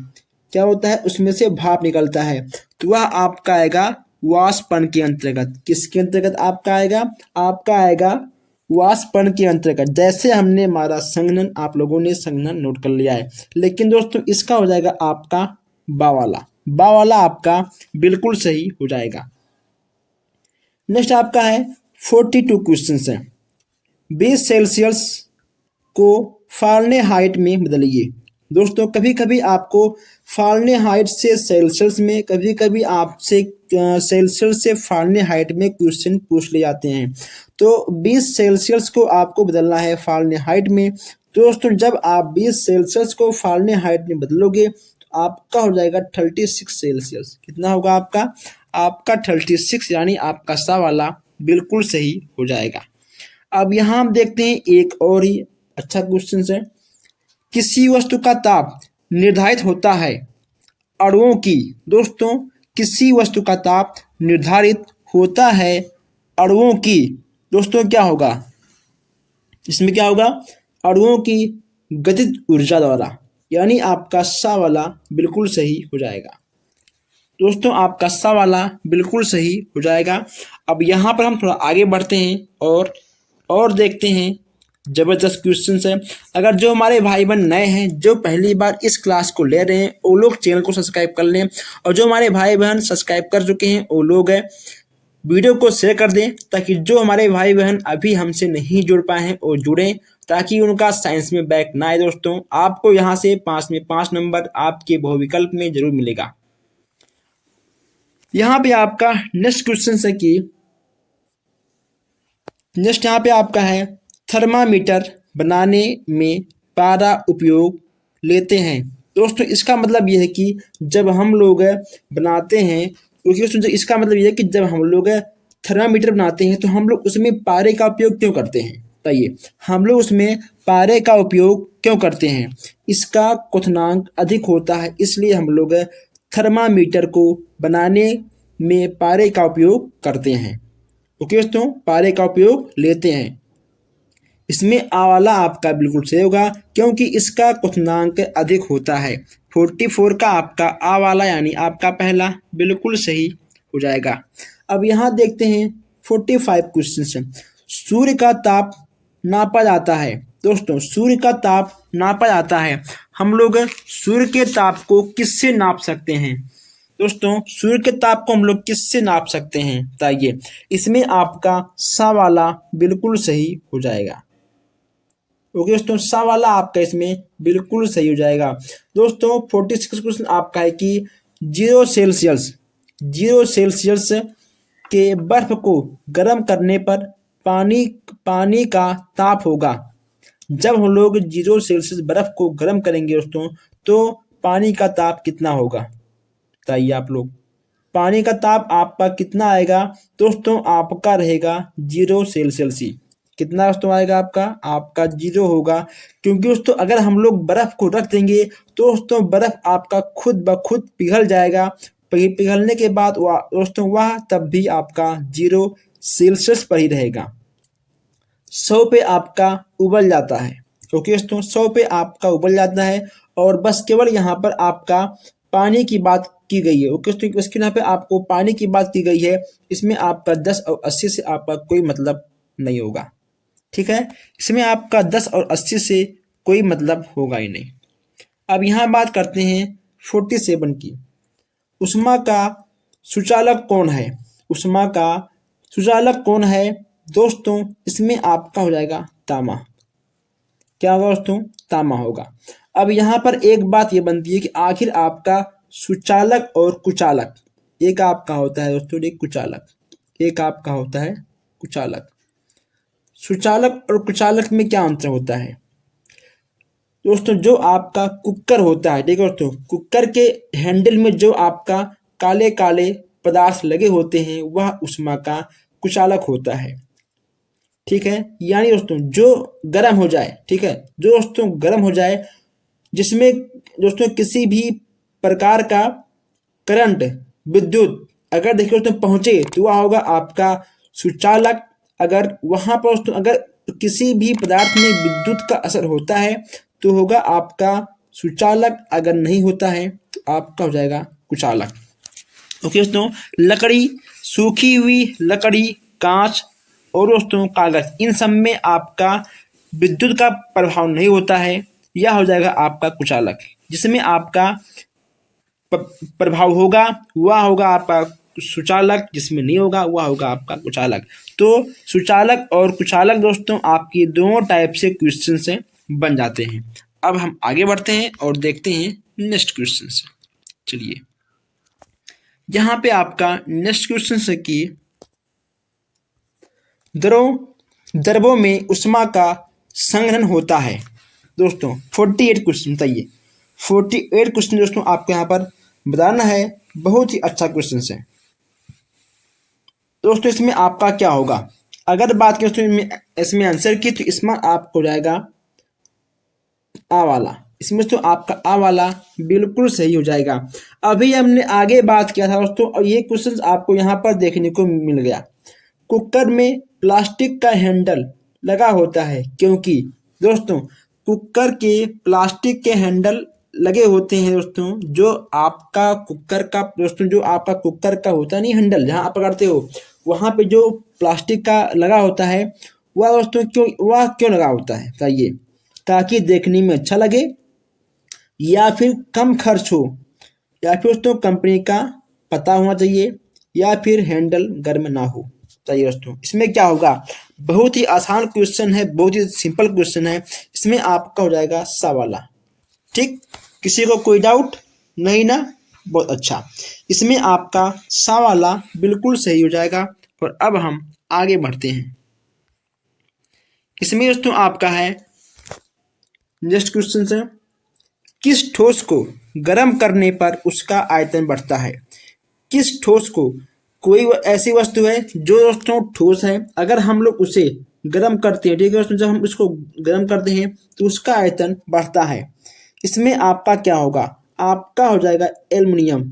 क्या होता है, उसमें से भाप निकलता है, तो वह आपका आएगा वाष्पन के अंतर्गत। किसके अंतर्गत आपका आएगा, आपका आएगा वाष्पन के अंतर्गत। जैसे हमने हमारा संघनन, आप लोगों ने संघनन नोट कर लिया है, लेकिन दोस्तों इसका हो जाएगा आपका बा वाला आपका बिल्कुल सही हो जाएगा। नेक्स्ट आपका है 42 क्वेश्चन है। 20 सेल्सियस को फारेनहाइट में बदलिए। दोस्तों कभी कभी आपको फारेनहाइट से सेल्सियस में, कभी कभी आपसे सेल्सियस से फारेनहाइट में क्वेश्चन पूछ ले जाते हैं। तो 20 सेल्सियस को आपको बदलना है फारेनहाइट में। दोस्तों जब आप 20 सेल्सियस को फारेनहाइट में बदलोगे तो आपका हो जाएगा 36 सेल्सियस। कितना होगा आपका 36, यानी आपका सा वाला बिल्कुल सही हो जाएगा। अब यहाँ हम देखते हैं एक और ही अच्छा क्वेश्चन है। किसी वस्तु का ताप निर्धारित होता है अणुओं की, दोस्तों किसी वस्तु का ताप निर्धारित होता है अणुओं की, दोस्तों क्या होगा इसमें, क्या होगा, अणुओं की गतिज ऊर्जा द्वारा, यानी आपका सा वाला बिल्कुल सही हो जाएगा। दोस्तों आपका सा वाला बिल्कुल सही हो जाएगा। अब यहाँ पर हम थोड़ा आगे बढ़ते हैं और देखते हैं जबरदस्त क्वेश्चन है। अगर जो हमारे भाई बहन नए हैं, जो पहली बार इस क्लास को ले रहे हैं, वो लोग चैनल को सब्सक्राइब कर लें, और जो हमारे भाई बहन सब्सक्राइब कर चुके हैं वो लोग वीडियो को शेयर कर दें, ताकि जो हमारे भाई बहन अभी हमसे नहीं जुड़ पाए हैं वो जुड़ें, ताकि उनका साइंस में बैक ना आए। दोस्तों आपको यहाँ से 5 में 5 नंबर आपके बहुविकल्प में जरूर मिलेगा। यहाँ पे आपका नेक्स्ट क्वेश्चन है कि नेक्स्ट यहाँ पे आपका है थर्मामीटर बनाने में पारा उपयोग लेते हैं। दोस्तों इसका मतलब ये है कि जब हम लोग बनाते हैं, क्योंकि इसका मतलब ये है कि जब हम लोग थर्मामीटर बनाते हैं तो हम लोग उसमें पारे का उपयोग क्यों करते हैं, बताइए हम लोग उसमें पारे का उपयोग क्यों करते हैं। इसका क्वथनांक अधिक होता है, इसलिए हम लोग थर्मामीटर को बनाने में पारे का उपयोग करते हैं। ओके दोस्तों, पारे का उपयोग लेते हैं। इसमें आ वाला आपका बिल्कुल सही होगा, क्योंकि इसका क्वथनांक अधिक होता है। 44 का आपका आ वाला यानी आपका पहला बिल्कुल सही हो जाएगा। अब यहाँ देखते हैं 45 क्वेश्चन। सूर्य का ताप नापा जाता है। दोस्तों सूर्य का ताप नापा जाता है, हम लोग सूर्य के ताप को किससे नाप सकते हैं। दोस्तों सूर्य के ताप को हम लोग किससे नाप सकते हैं बताइए। इसमें आपका सा वाला बिल्कुल सही हो जाएगा। ओके दोस्तों, सा वाला आपका इसमें बिल्कुल सही हो जाएगा। दोस्तों 46 क्वेश्चन आपका है कि 0 सेल्सियस के बर्फ को गर्म करने पर पानी का ताप होगा। जब हम लोग 0 सेल्सियस बर्फ को गर्म करेंगे दोस्तों, तो पानी का ताप कितना होगा बताइए आप लोग। पानी का ताप आपका कितना आएगा दोस्तों, आपका रहेगा 0 सेल्सियस ही। कितना दोस्तों आएगा आपका 0 होगा, क्योंकि दोस्तों अगर हम लोग बर्फ को रख देंगे तो दोस्तों बर्फ आपका खुद ब खुद पिघल जाएगा। पिघलने के बाद दोस्तों वह तब भी आपका 0 सेल्सियस पर ही रहेगा। 100 पे आपका उबल जाता है। ओके दोस्तों, 100 पे आपका उबल जाता है, और बस केवल यहाँ पर आपका पानी की बात की गई है। ओके दोस्तों, इसके यहाँ पे आपको पानी की बात की गई है। इसमें आपका 10 और 80 से आपका कोई मतलब नहीं होगा, ठीक है। इसमें आपका 10 और 80 से कोई मतलब होगा ही नहीं। अब यहाँ बात करते हैं 47 की। उष्मा का सुचालक कौन है। उष्मा का सुचालक कौन है दोस्तों, इसमें आपका हो जाएगा तामा। क्या होगा दोस्तों, तामा होगा। अब यहाँ पर एक बात ये बनती है कि आखिर आपका सुचालक और कुचालक, एक आपका होता है दोस्तों एक कुचालक, एक आपका होता है कुचालक। सुचालक और कुचालक में क्या अंतर होता है दोस्तों। जो आपका कुकर होता है, ठीक है दोस्तों, कुकर के हैंडल में जो आपका काले काले पदार्थ लगे होते हैं वह उष्मा का कुचालक होता है, ठीक है। यानी दोस्तों जो गर्म हो जाए, ठीक है, जो दोस्तों गर्म हो जाए, जिसमें दोस्तों किसी भी प्रकार का करंट, विद्युत अगर देखिए दोस्तों पहुंचे तो वह होगा आपका सुचालक। अगर वहां पर दोस्तों अगर किसी भी पदार्थ में विद्युत का असर होता है तो होगा आपका सुचालक, अगर नहीं होता है तो आपका हो जाएगा कुचालक। ओके दोस्तों, लकड़ी, सूखी हुई लकड़ी, कांच और दोस्तों कागज, इन सब में आपका विद्युत का प्रभाव नहीं होता है, यह हो जाएगा आपका कुचालक। जिसमें आपका प्रभाव होगा वह होगा आपका सुचालक, जिसमें नहीं होगा वह होगा आपका कुचालक। तो सुचालक और कुचालक दोस्तों आपकी दोनों टाइप से क्वेश्चन से बन जाते हैं। अब हम आगे बढ़ते हैं और देखते हैं नेक्स्ट क्वेश्चन से। चलिए यहाँ पे आपका नेक्स्ट क्वेश्चन है कि द्रवों में उष्मा का संग्रहण होता है। दोस्तों 48 क्वेश्चन बताइए। 48 क्वेश्चन दोस्तों आपको यहाँ पर बताना है। बहुत ही अच्छा क्वेश्चन है दोस्तों। इसमें आपका क्या होगा, अगर बात करें तो इसमें आंसर की, तो इसमें आपको जाएगा आ वाला। इसमें तो आपका आ वाला बिल्कुल सही हो जाएगा। अभी हमने आगे बात किया था दोस्तों, और ये क्वेश्चन आपको यहाँ पर देखने को मिल गया। कुकर में प्लास्टिक का हैंडल लगा होता है क्योंकि दोस्तों कुकर के प्लास्टिक के हैंडल लगे होते हैं दोस्तों। जो आपका कुकर का दोस्तों, जो आपका कुकर का होता नहीं हैंडल, जहाँ आप पकड़ते हो वहाँ पे जो प्लास्टिक का लगा होता है वह दोस्तों क्यों लगा होता है बताइए? ताकि देखने में अच्छा लगे, या फिर कम खर्च हो, या फिर दोस्तों कंपनी का पता होना चाहिए, या फिर हैंडल गर्म ना हो। चाहिए दोस्तों, इसमें क्या होगा? बहुत ही आसान क्वेश्चन है, बहुत ही सिंपल क्वेश्चन है। इसमें आपका हो जाएगा सा वाला। ठीक, किसी को कोई डाउट नहीं ना? बहुत अच्छा, इसमें आपका सा वाला बिल्कुल सही हो जाएगा। और अब हम आगे बढ़ते हैं। इसमें दोस्तों आपका है नेक्स्ट क्वेश्चन से, किस ठोस को गर्म करने पर उसका आयतन बढ़ता है? किस ठोस को, कोई ऐसी वस्तु है जो दोस्तों ठोस है, अगर हम लोग उसे गर्म करते हैं, ठीक है दोस्तों, जब हम उसको गर्म करते हैं तो उसका आयतन बढ़ता है। इसमें आपका क्या होगा? आपका हो जाएगा एल्युमिनियम।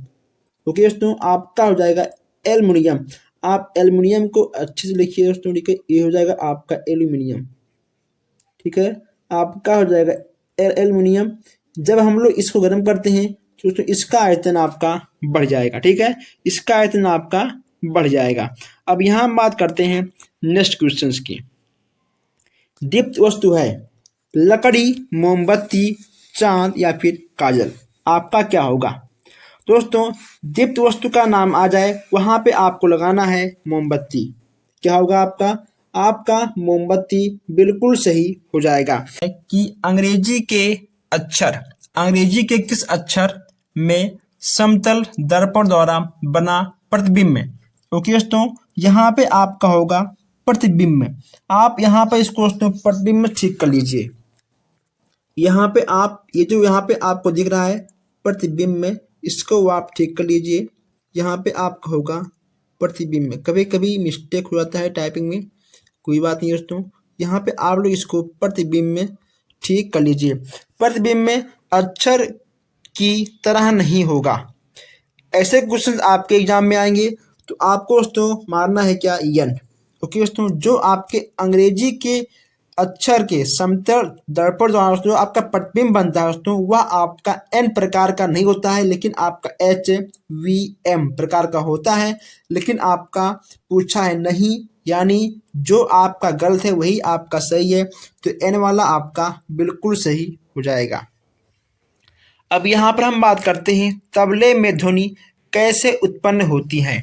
ओके दोस्तों, आपका हो जाएगा एल्युमिनियम। आप एल्युमिनियम को अच्छे से लिखिए दोस्तों, ठीक है, ये हो जाएगा आपका एल्यूमिनियम। ठीक है, आपका हो जाएगा एल्युमिनियम। जब हम लोग इसको गर्म करते हैं तो इसका आयतन आपका बढ़ जाएगा। ठीक है, इसका आयतन आपका बढ़ जाएगा। अब यहाँ हम बात करते हैं नेक्स्ट क्वेश्चन की। दीप्त वस्तु है लकड़ी, मोमबत्ती, चांद या फिर काजल, आपका क्या होगा? दोस्तों दीप्त वस्तु का नाम आ जाए वहां पे आपको लगाना है मोमबत्ती। क्या होगा आपका? आपका मोमबत्ती बिल्कुल सही हो जाएगा। कि अंग्रेजी के किस अक्षर में समतल दर्पण द्वारा बना प्रतिबिंब है? ओके दोस्तों, यहाँ पे आपका होगा प्रतिबिंब। आप यहाँ पे इसको दोस्तों प्रतिबिंब ठीक कर लीजिए। यहाँ पे आप ये जो यहाँ पे आपको दिख रहा है प्रतिबिंब में, इसको आप ठीक कर लीजिए। यहाँ पे आपका होगा प्रतिबिंब में। कभी कभी मिस्टेक हो जाता है टाइपिंग में, कोई बात नहीं दोस्तों। यहाँ पे आप लोग इसको प्रतिबिंब में ठीक कर लीजिए। प्रतिबिंब में अक्षर की तरह नहीं होगा। ऐसे क्वेश्चन आपके एग्जाम में आएंगे तो आपको दोस्तों मारना है क्या? यन। ओके दोस्तों, जो आपके अंग्रेजी के अक्षर के समतल दर्पण द्वारा जो आपका प्रतिबिंब बनता है दोस्तों, वह आपका एन प्रकार का नहीं होता है, लेकिन आपका HVM प्रकार का होता है। लेकिन आपका पूछा है नहीं, यानी जो आपका गलत है वही आपका सही है, तो एन वाला आपका बिल्कुल सही हो जाएगा। अब यहाँ पर हम बात करते हैं तबले में ध्वनि कैसे उत्पन्न होती है।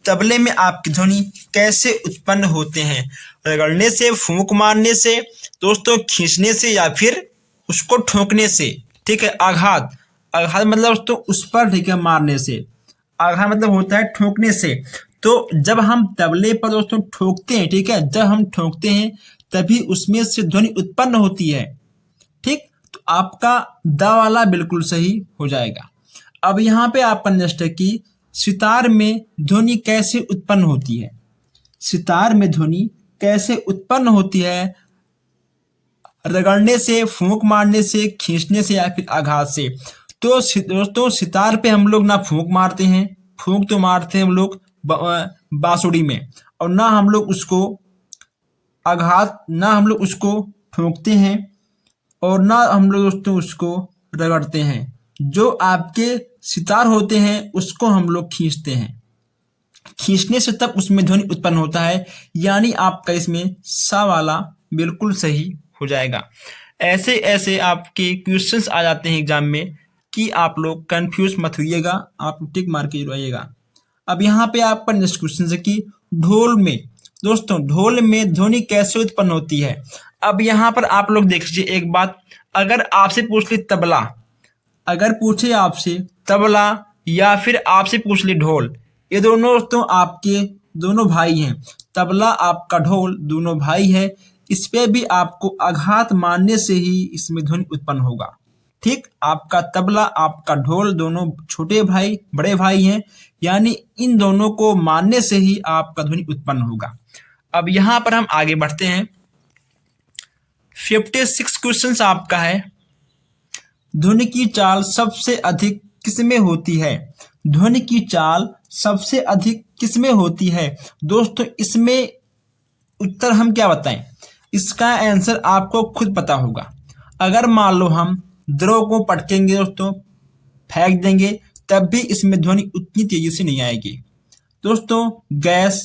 तबले में आपकी ध्वनि कैसे उत्पन्न होते हैं? रगड़ने से, फूंक मारने से, दोस्तों खींचने से, या फिर उसको ठोकने से। ठीक है, आघात मतलब दोस्तों उस पर, ठीक है, मारने से। आघात मतलब होता है ठोकने से। तो जब हम तबले पर दोस्तों ठोकते हैं, ठीक है, जब हम ठोकते हैं तभी उसमें से ध्वनि उत्पन्न होती है। ठीक, तो आपका दा वाला बिल्कुल सही हो जाएगा। अब यहाँ पे आपका नेक्स्ट है कि सितार में ध्वनि कैसे उत्पन्न होती है? सितार में ध्वनि कैसे उत्पन्न होती है? रगड़ने से, फूंक मारने से, खींचने से, या फिर आघात से। तो दोस्तों सितार पे हम लोग ना फूंक मारते हैं, फूंक तो मारते हैं हम लोग बांसुरी में, और ना हम लोग उसको आघात, ना हम लोग उसको ठोकते हैं, और ना हम लोग दोस्तों उसको रगड़ते हैं। जो आपके सितार होते हैं उसको हम लोग खींचते हैं, खींचने से तब उसमें ध्वनि उत्पन्न होता है। यानी आपका इसमें सा वाला बिल्कुल सही हो जाएगा। ऐसे ऐसे आपके क्वेश्चंस आ जाते हैं एग्जाम में कि आप लोग कंफ्यूज मत होइएगा, आप टिक मार के रहिएगा। अब यहाँ पे आपका नेक्स्ट क्वेश्चन है कि ढोल में, दोस्तों ढोल में ध्वनि कैसे उत्पन्न होती है? अब यहाँ पर आप लोग देख लीजिए एक बात, अगर आपसे पूछ ले तबला, अगर पूछे आपसे तबला या फिर आपसे पूछ ले ढोल, ये दोनों दोस्तों आपके दोनों भाई हैं। तबला आपका ढोल दोनों भाई है। इस पे भी आपको आघात मारने से ही इसमें ध्वनि उत्पन्न होगा। ठीक, आपका तबला आपका ढोल दोनों छोटे भाई बड़े भाई हैं, यानी इन दोनों को मारने से ही आपका ध्वनि उत्पन्न होगा। अब यहाँ पर हम आगे बढ़ते हैं। 56 क्वेश्चन आपका है। ध्वनि की चाल सबसे अधिक किसमें होती है? ध्वनि की चाल सबसे अधिक किसमें होती है? दोस्तों इसमें उत्तर हम क्या बताएं? इसका आंसर आपको खुद पता होगा। अगर मान लो हम द्रव को पटकेंगे दोस्तों, फेंक देंगे, तब भी इसमें ध्वनि उतनी तेजी से नहीं आएगी। दोस्तों गैस,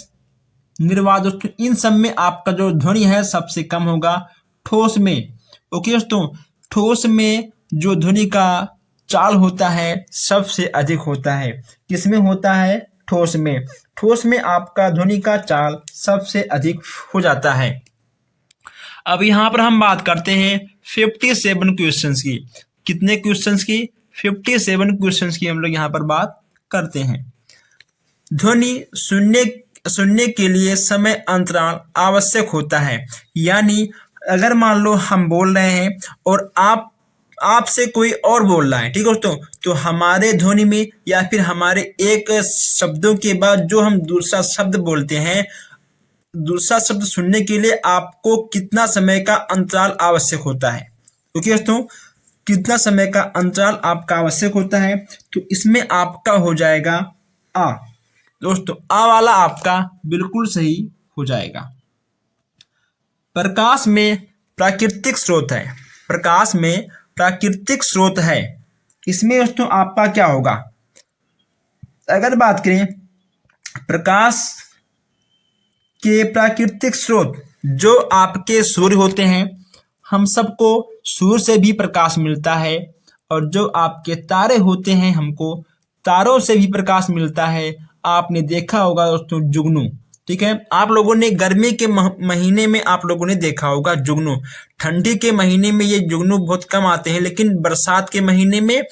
निर्वात दोस्तों, इन सब में आपका जो ध्वनि है सबसे कम होगा। ठोस में, ओके दोस्तों, ठोस में जो ध्वनि का चाल होता है सबसे अधिक होता है। किसमें होता है? ठोस में। ठोस में आपका ध्वनि का चाल सबसे अधिक हो जाता है। अब यहाँ पर हम बात करते हैं 57 क्वेश्चंस की। कितने क्वेश्चंस की? 57 क्वेश्चंस की हम लोग यहाँ पर बात करते हैं। ध्वनि सुनने के लिए समय अंतराल आवश्यक होता है। यानी अगर मान लो हम बोल रहे हैं और आपसे कोई और बोल रहा है, ठीक है दोस्तों, तो हमारे ध्वनि में या फिर हमारे एक शब्दों के बाद जो हम दूसरा शब्द बोलते हैं, दूसरा शब्द सुनने के लिए आपको कितना समय का अंतराल आवश्यक होता है? ओके दोस्तों, कितना समय का अंतराल आपका आवश्यक होता है? तो इसमें आपका हो जाएगा आ। दोस्तों आ वाला आपका बिल्कुल सही हो जाएगा। प्रकाश में प्राकृतिक स्रोत है। प्रकाश में प्राकृतिक स्रोत है, इसमें दोस्तों आपका क्या होगा? अगर बात करें प्रकाश के प्राकृतिक स्रोत, जो आपके सूर्य होते हैं, हम सबको सूर्य से भी प्रकाश मिलता है, और जो आपके तारे होते हैं हमको तारों से भी प्रकाश मिलता है। आपने देखा होगा दोस्तों जुगनू, ठीक है, आप लोगों ने गर्मी के महीने में आप लोगों ने देखा होगा जुगनू। ठंडी के महीने में ये जुगनू बहुत कम आते हैं, लेकिन बरसात के महीने में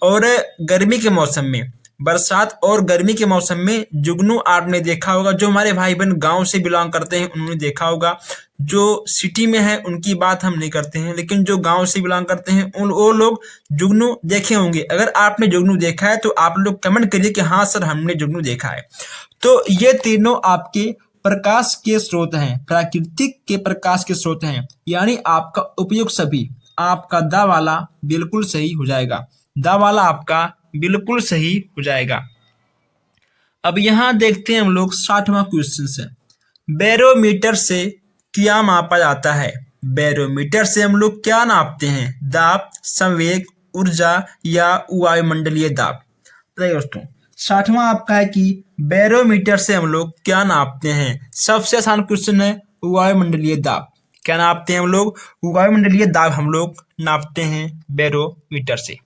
और गर्मी के मौसम में, बरसात और गर्मी के मौसम में जुगनू आपने देखा होगा। जो हमारे भाई बहन गांव से बिलोंग करते हैं उन्होंने देखा होगा। जो सिटी में है उनकी बात हम नहीं करते हैं, लेकिन जो गांव से बिलोंग करते हैं वो लोग जुगनू देखे होंगे। अगर आपने जुगनू देखा है तो आप लोग कमेंट करिए कि हाँ सर हमने जुगनू देखा है। तो ये तीनों आपके प्रकाश के स्रोत हैं, प्राकृतिक के प्रकाश के स्रोत हैं। यानी आपका उपयुक्त सभी, आपका दा वाला बिल्कुल सही हो जाएगा। दा वाला आपका बिल्कुल सही हो जाएगा। अब यहां देखते हैं हम लोग 60वां क्वेश्चन से। बैरोमीटर से क्या मापा जाता है? बैरोमीटर से हम लोग क्या नापते हैं? दाब, संवेग, ऊर्जा या वायुमंडलीय दाब। बताइए दोस्तों, 60वां आपका है कि बैरोमीटर से हम लोग क्या नापते हैं। सबसे आसान क्वेश्चन है, वायुमंडलीय दाब। क्या नापते हैं हम लोग? वायुमंडलीय दाब हम लोग नापते हैं बैरोमीटर से।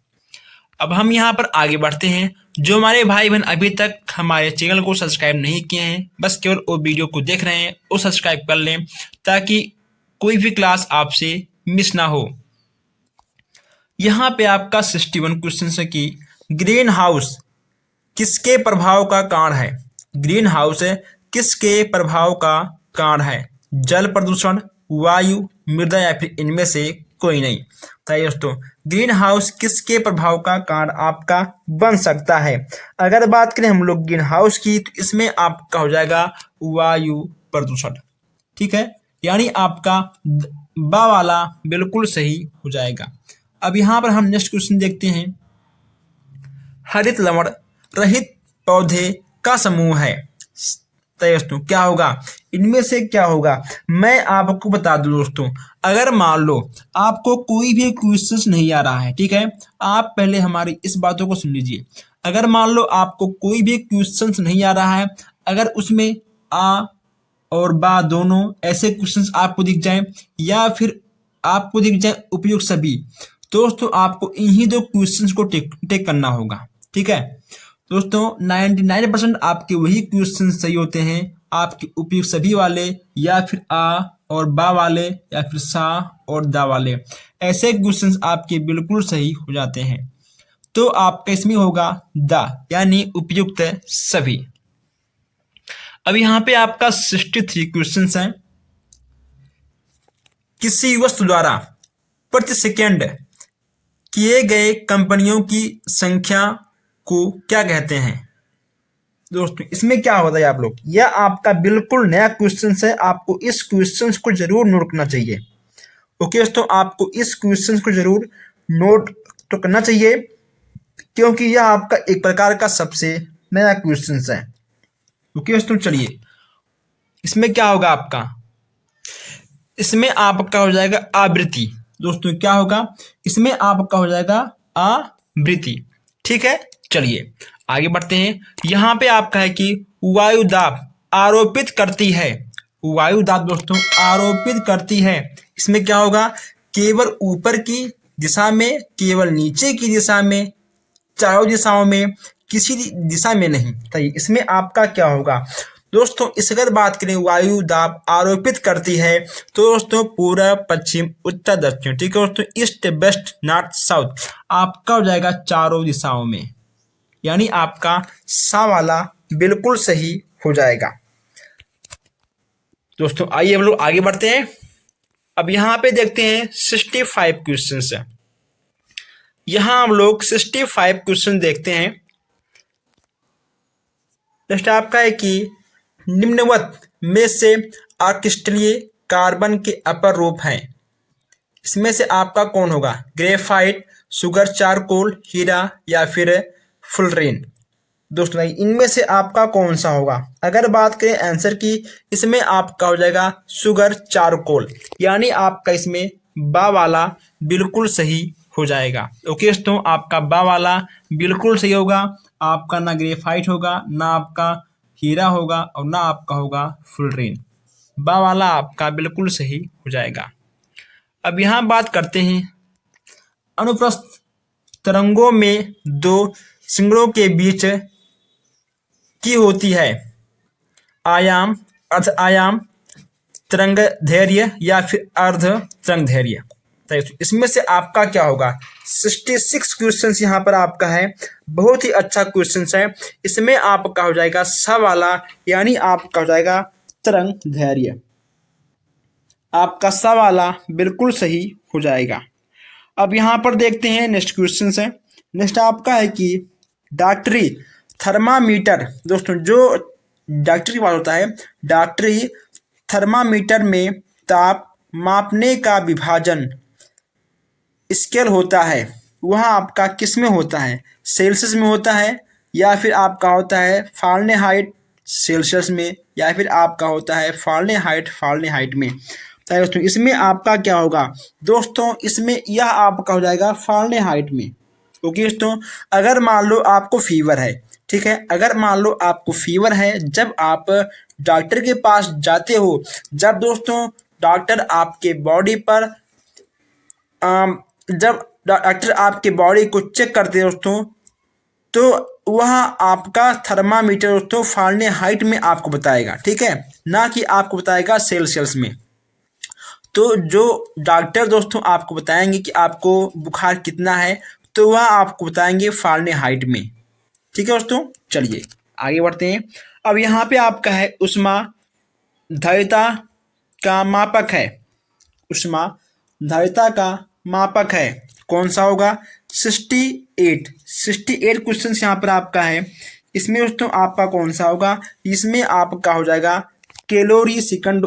अब हम यहाँ पर आगे बढ़ते हैं। जो हमारे भाई बहन अभी तक हमारे चैनल को सब्सक्राइब नहीं किए हैं, बस केवल वो वीडियो को देख रहे हैं, वो सब्सक्राइब कर लें ताकि कोई भी क्लास आपसे मिस ना हो। यहाँ पे आपका 61 क्वेश्चन है कि ग्रीन हाउस किसके प्रभाव का कारण है? ग्रीन हाउस किसके प्रभाव का कारण है? जल प्रदूषण, वायु, मृदा या फिर इनमें से कोई नहीं। बताइए दोस्तों, ग्रीन हाउस किसके प्रभाव का कारण आपका बन सकता है? अगर बात करें हम लोग ग्रीन हाउस की, तो इसमें आपका हो जाएगा वायु प्रदूषण, ठीक है। यानी आपका बा वाला बिल्कुल सही हो जाएगा। अब यहाँ पर हम नेक्स्ट क्वेश्चन देखते हैं। हरित लवण रहित पौधे का समूह है। दोस्तों क्या होगा? इनमें से क्या होगा? मैं आपको बता दूं दोस्तों, अगर मान लो आपको कोई भी क्वेश्चन नहीं आ रहा है, ठीक है, आप पहले हमारी इस बातों को सुन लीजिए। अगर मान लो आपको कोई भी क्वेश्चन नहीं आ रहा है, अगर उसमें आ और बा दोनों ऐसे क्वेश्चंस आपको दिख जाएं या फिर आपको दिख जाए उपयुक्त सभी, दोस्तों आपको इन्हीं दो क्वेश्चंस को टेक करना होगा, ठीक है दोस्तों। 99% आपके वही क्वेश्चन सही होते हैं, आपके उपयुक्त सभी वाले या फिर आ और बा वाले या फिर सा और दा वाले, ऐसे क्वेश्चंस आपके बिल्कुल सही हो जाते हैं। तो आपका इसमें होगा दा, यानी उपयुक्त सभी। अब यहाँ पे आपका 63 क्वेश्चन है। किसी वस्तु द्वारा प्रति सेकेंड किए गए कंपनियों की संख्या को क्या कहते हैं? दोस्तों इसमें क्या होता है आप लोग, यह आपका बिल्कुल नया क्वेश्चन है, आपको इस क्वेश्चन को जरूर नोट करना चाहिए। ओके दोस्तों, आपको इस क्वेश्चन को जरूर नोट तो करना चाहिए, क्योंकि यह आपका एक प्रकार का सबसे नया क्वेश्चन है। ओके दोस्तों, चलिए इसमें क्या होगा आपका, इसमें आपका हो जाएगा आवृत्ति। दोस्तों क्या होगा, इसमें आपका हो जाएगा आवृत्ति। ठीक है, चलिए आगे बढ़ते हैं। यहाँ पे आपका है कि वायु दाब आरोपित करती है, वायु दाब दोस्तों आरोपित करती है। इसमें क्या होगा, केवल ऊपर की दिशा में, केवल नीचे की दिशा में, चारों दिशाओं में, किसी दिशा में नहीं। सही, इसमें आपका क्या होगा दोस्तों, इस अगर बात करें वायु दाब आरोपित करती है तो दोस्तों पूरब पश्चिम उत्तर दक्षिण, ठीक है दोस्तों, ईस्ट वेस्ट नॉर्थ साउथ आपका हो जाएगा चारों दिशाओं में, यानी आपका सा वाला बिल्कुल सही हो जाएगा। दोस्तों आइए हम लोग आगे बढ़ते हैं। अब यहाँ पे देखते हैं 65 क्वेश्चन है। यहाँ हम लोग 65 क्वेश्चन देखते हैं। नेक्स्ट आपका है कि निम्नवत में से अक्रिस्टलीय कार्बन के अपर रूप हैं, इसमें से आपका कौन होगा, ग्रेफाइट, सुगर चारकोल, हीरा या फिर फुलरेन। दोस्तों इनमें से आपका कौन सा होगा, अगर बात करें आंसर की, इसमें आपका हो जाएगा सुगर चारकोल, यानी आपका इसमें बा वाला बिल्कुल सही हो जाएगा। ओके दोस्तों, आपका बा वाला बिल्कुल सही होगा, आपका ना ग्रेफाइट होगा, ना आपका हीरा होगा और ना आपका होगा फुलरेन। बा वाला आपका बिल्कुल सही हो जाएगा। अब यहाँ बात करते हैं अनुप्रस्थ तरंगों में दो सिंगड़ों के बीच की होती है आयाम, अर्ध आयाम तरंग धैर्य या फिर अर्ध तरंग धैर्य। इसमें से आपका क्या होगा, 66 क्वेश्चन यहाँ पर आपका है, बहुत ही अच्छा क्वेश्चन है। इसमें आपका हो जाएगा सा वाला, यानी आपका हो जाएगा तरंग धैर्य, आपका सा वाला बिल्कुल सही हो जाएगा। अब यहाँ पर देखते हैं नेक्स्ट क्वेश्चन है। नेक्स्ट आपका है कि डॉक्टरी थर्मामीटर, दोस्तों जो डॉक्टरी वाला होता है, डॉक्टरी थर्मामीटर में ताप मापने का विभाजन स्केल होता है, वह आपका किस में होता है, सेल्सियस में होता है या फिर आपका होता है फारेनहाइट सेल्सियस में, या फिर आपका होता है फारेनहाइट में। दोस्तों इसमें आपका क्या होगा दोस्तों, इसमें यह आपका हो जाएगा फारेनहाइट में। ओके दोस्तों, अगर मान लो आपको फीवर है, ठीक है, अगर मान लो आपको फीवर है, जब आप डॉक्टर के पास जाते हो, जब दोस्तों डॉक्टर आपके बॉडी पर जब डॉक्टर आपके बॉडी को चेक करते हैं दोस्तों, तो वह आपका थर्मामीटर दोस्तों फारेनहाइट में आपको बताएगा, ठीक है, ना कि आपको बताएगा सेल्सियस में। तो जो डॉक्टर दोस्तों आपको बताएंगे कि आपको बुखार कितना है, तो वह आपको बताएंगे फारेनहाइट में। ठीक है दोस्तों, चलिए आगे बढ़ते हैं। अब यहाँ पे आपका है ऊष्माधारिता का मापक है, ऊष्माधारिता का मापक है, कौन सा होगा, 68 क्वेश्चन यहाँ पर आपका है। इसमें दोस्तों आपका कौन सा होगा, इसमें आपका हो जाएगा कैलोरी सेकंड,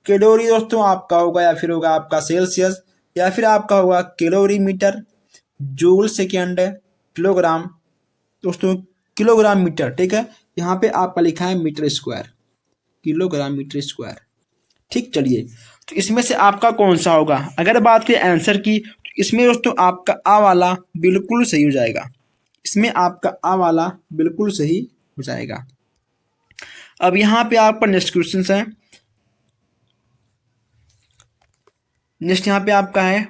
कैलोरी दोस्तों आपका होगा, या फिर होगा आपका सेल्सियस, या फिर आपका होगा calorie metre, joule second, kilogram दोस्तों, किलोग्राम मीटर, ठीक है, यहाँ पे आपका लिखा है metre square, kilogram metre square. ठीक, चलिए तो इसमें से आपका कौन सा होगा, अगर बात करें आंसर की, तो इसमें दोस्तों आपका आ वाला बिल्कुल सही हो जाएगा, इसमें आपका आ वाला बिल्कुल सही हो जाएगा। अब यहाँ पे आप पर नेक्स्ट क्वेश्चन है। नेक्स्ट यहाँ पे आपका है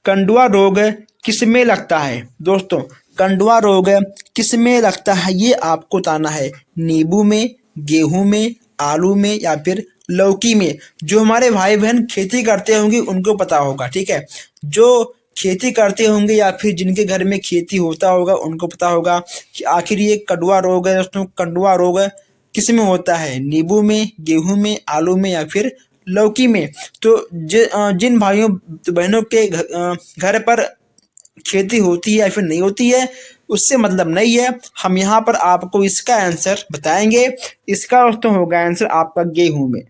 कंडुआ रोग किस में लगता है। दोस्तों कंडुआ रोग किस में लगता है ये आपको बताना है, नींबू में, गेहूं में, आलू में या फिर लौकी में। जो हमारे भाई बहन खेती करते होंगे उनको पता होगा, ठीक है, जो खेती करते होंगे या फिर जिनके घर में खेती होता होगा उनको पता होगा कि आखिर ये कंडुआ रोग है। दोस्तों कंडुआ रोग किस में होता है, नींबू में, गेहूं में, आलू में या फिर लौकी में। तो जिन भाइयों बहनों के घर पर खेती होती है या फिर नहीं होती है उससे मतलब नहीं है, हम यहाँ पर आपको इसका आंसर बताएंगे। इसका दोस्तों होगा आंसर आपका गेहूं में।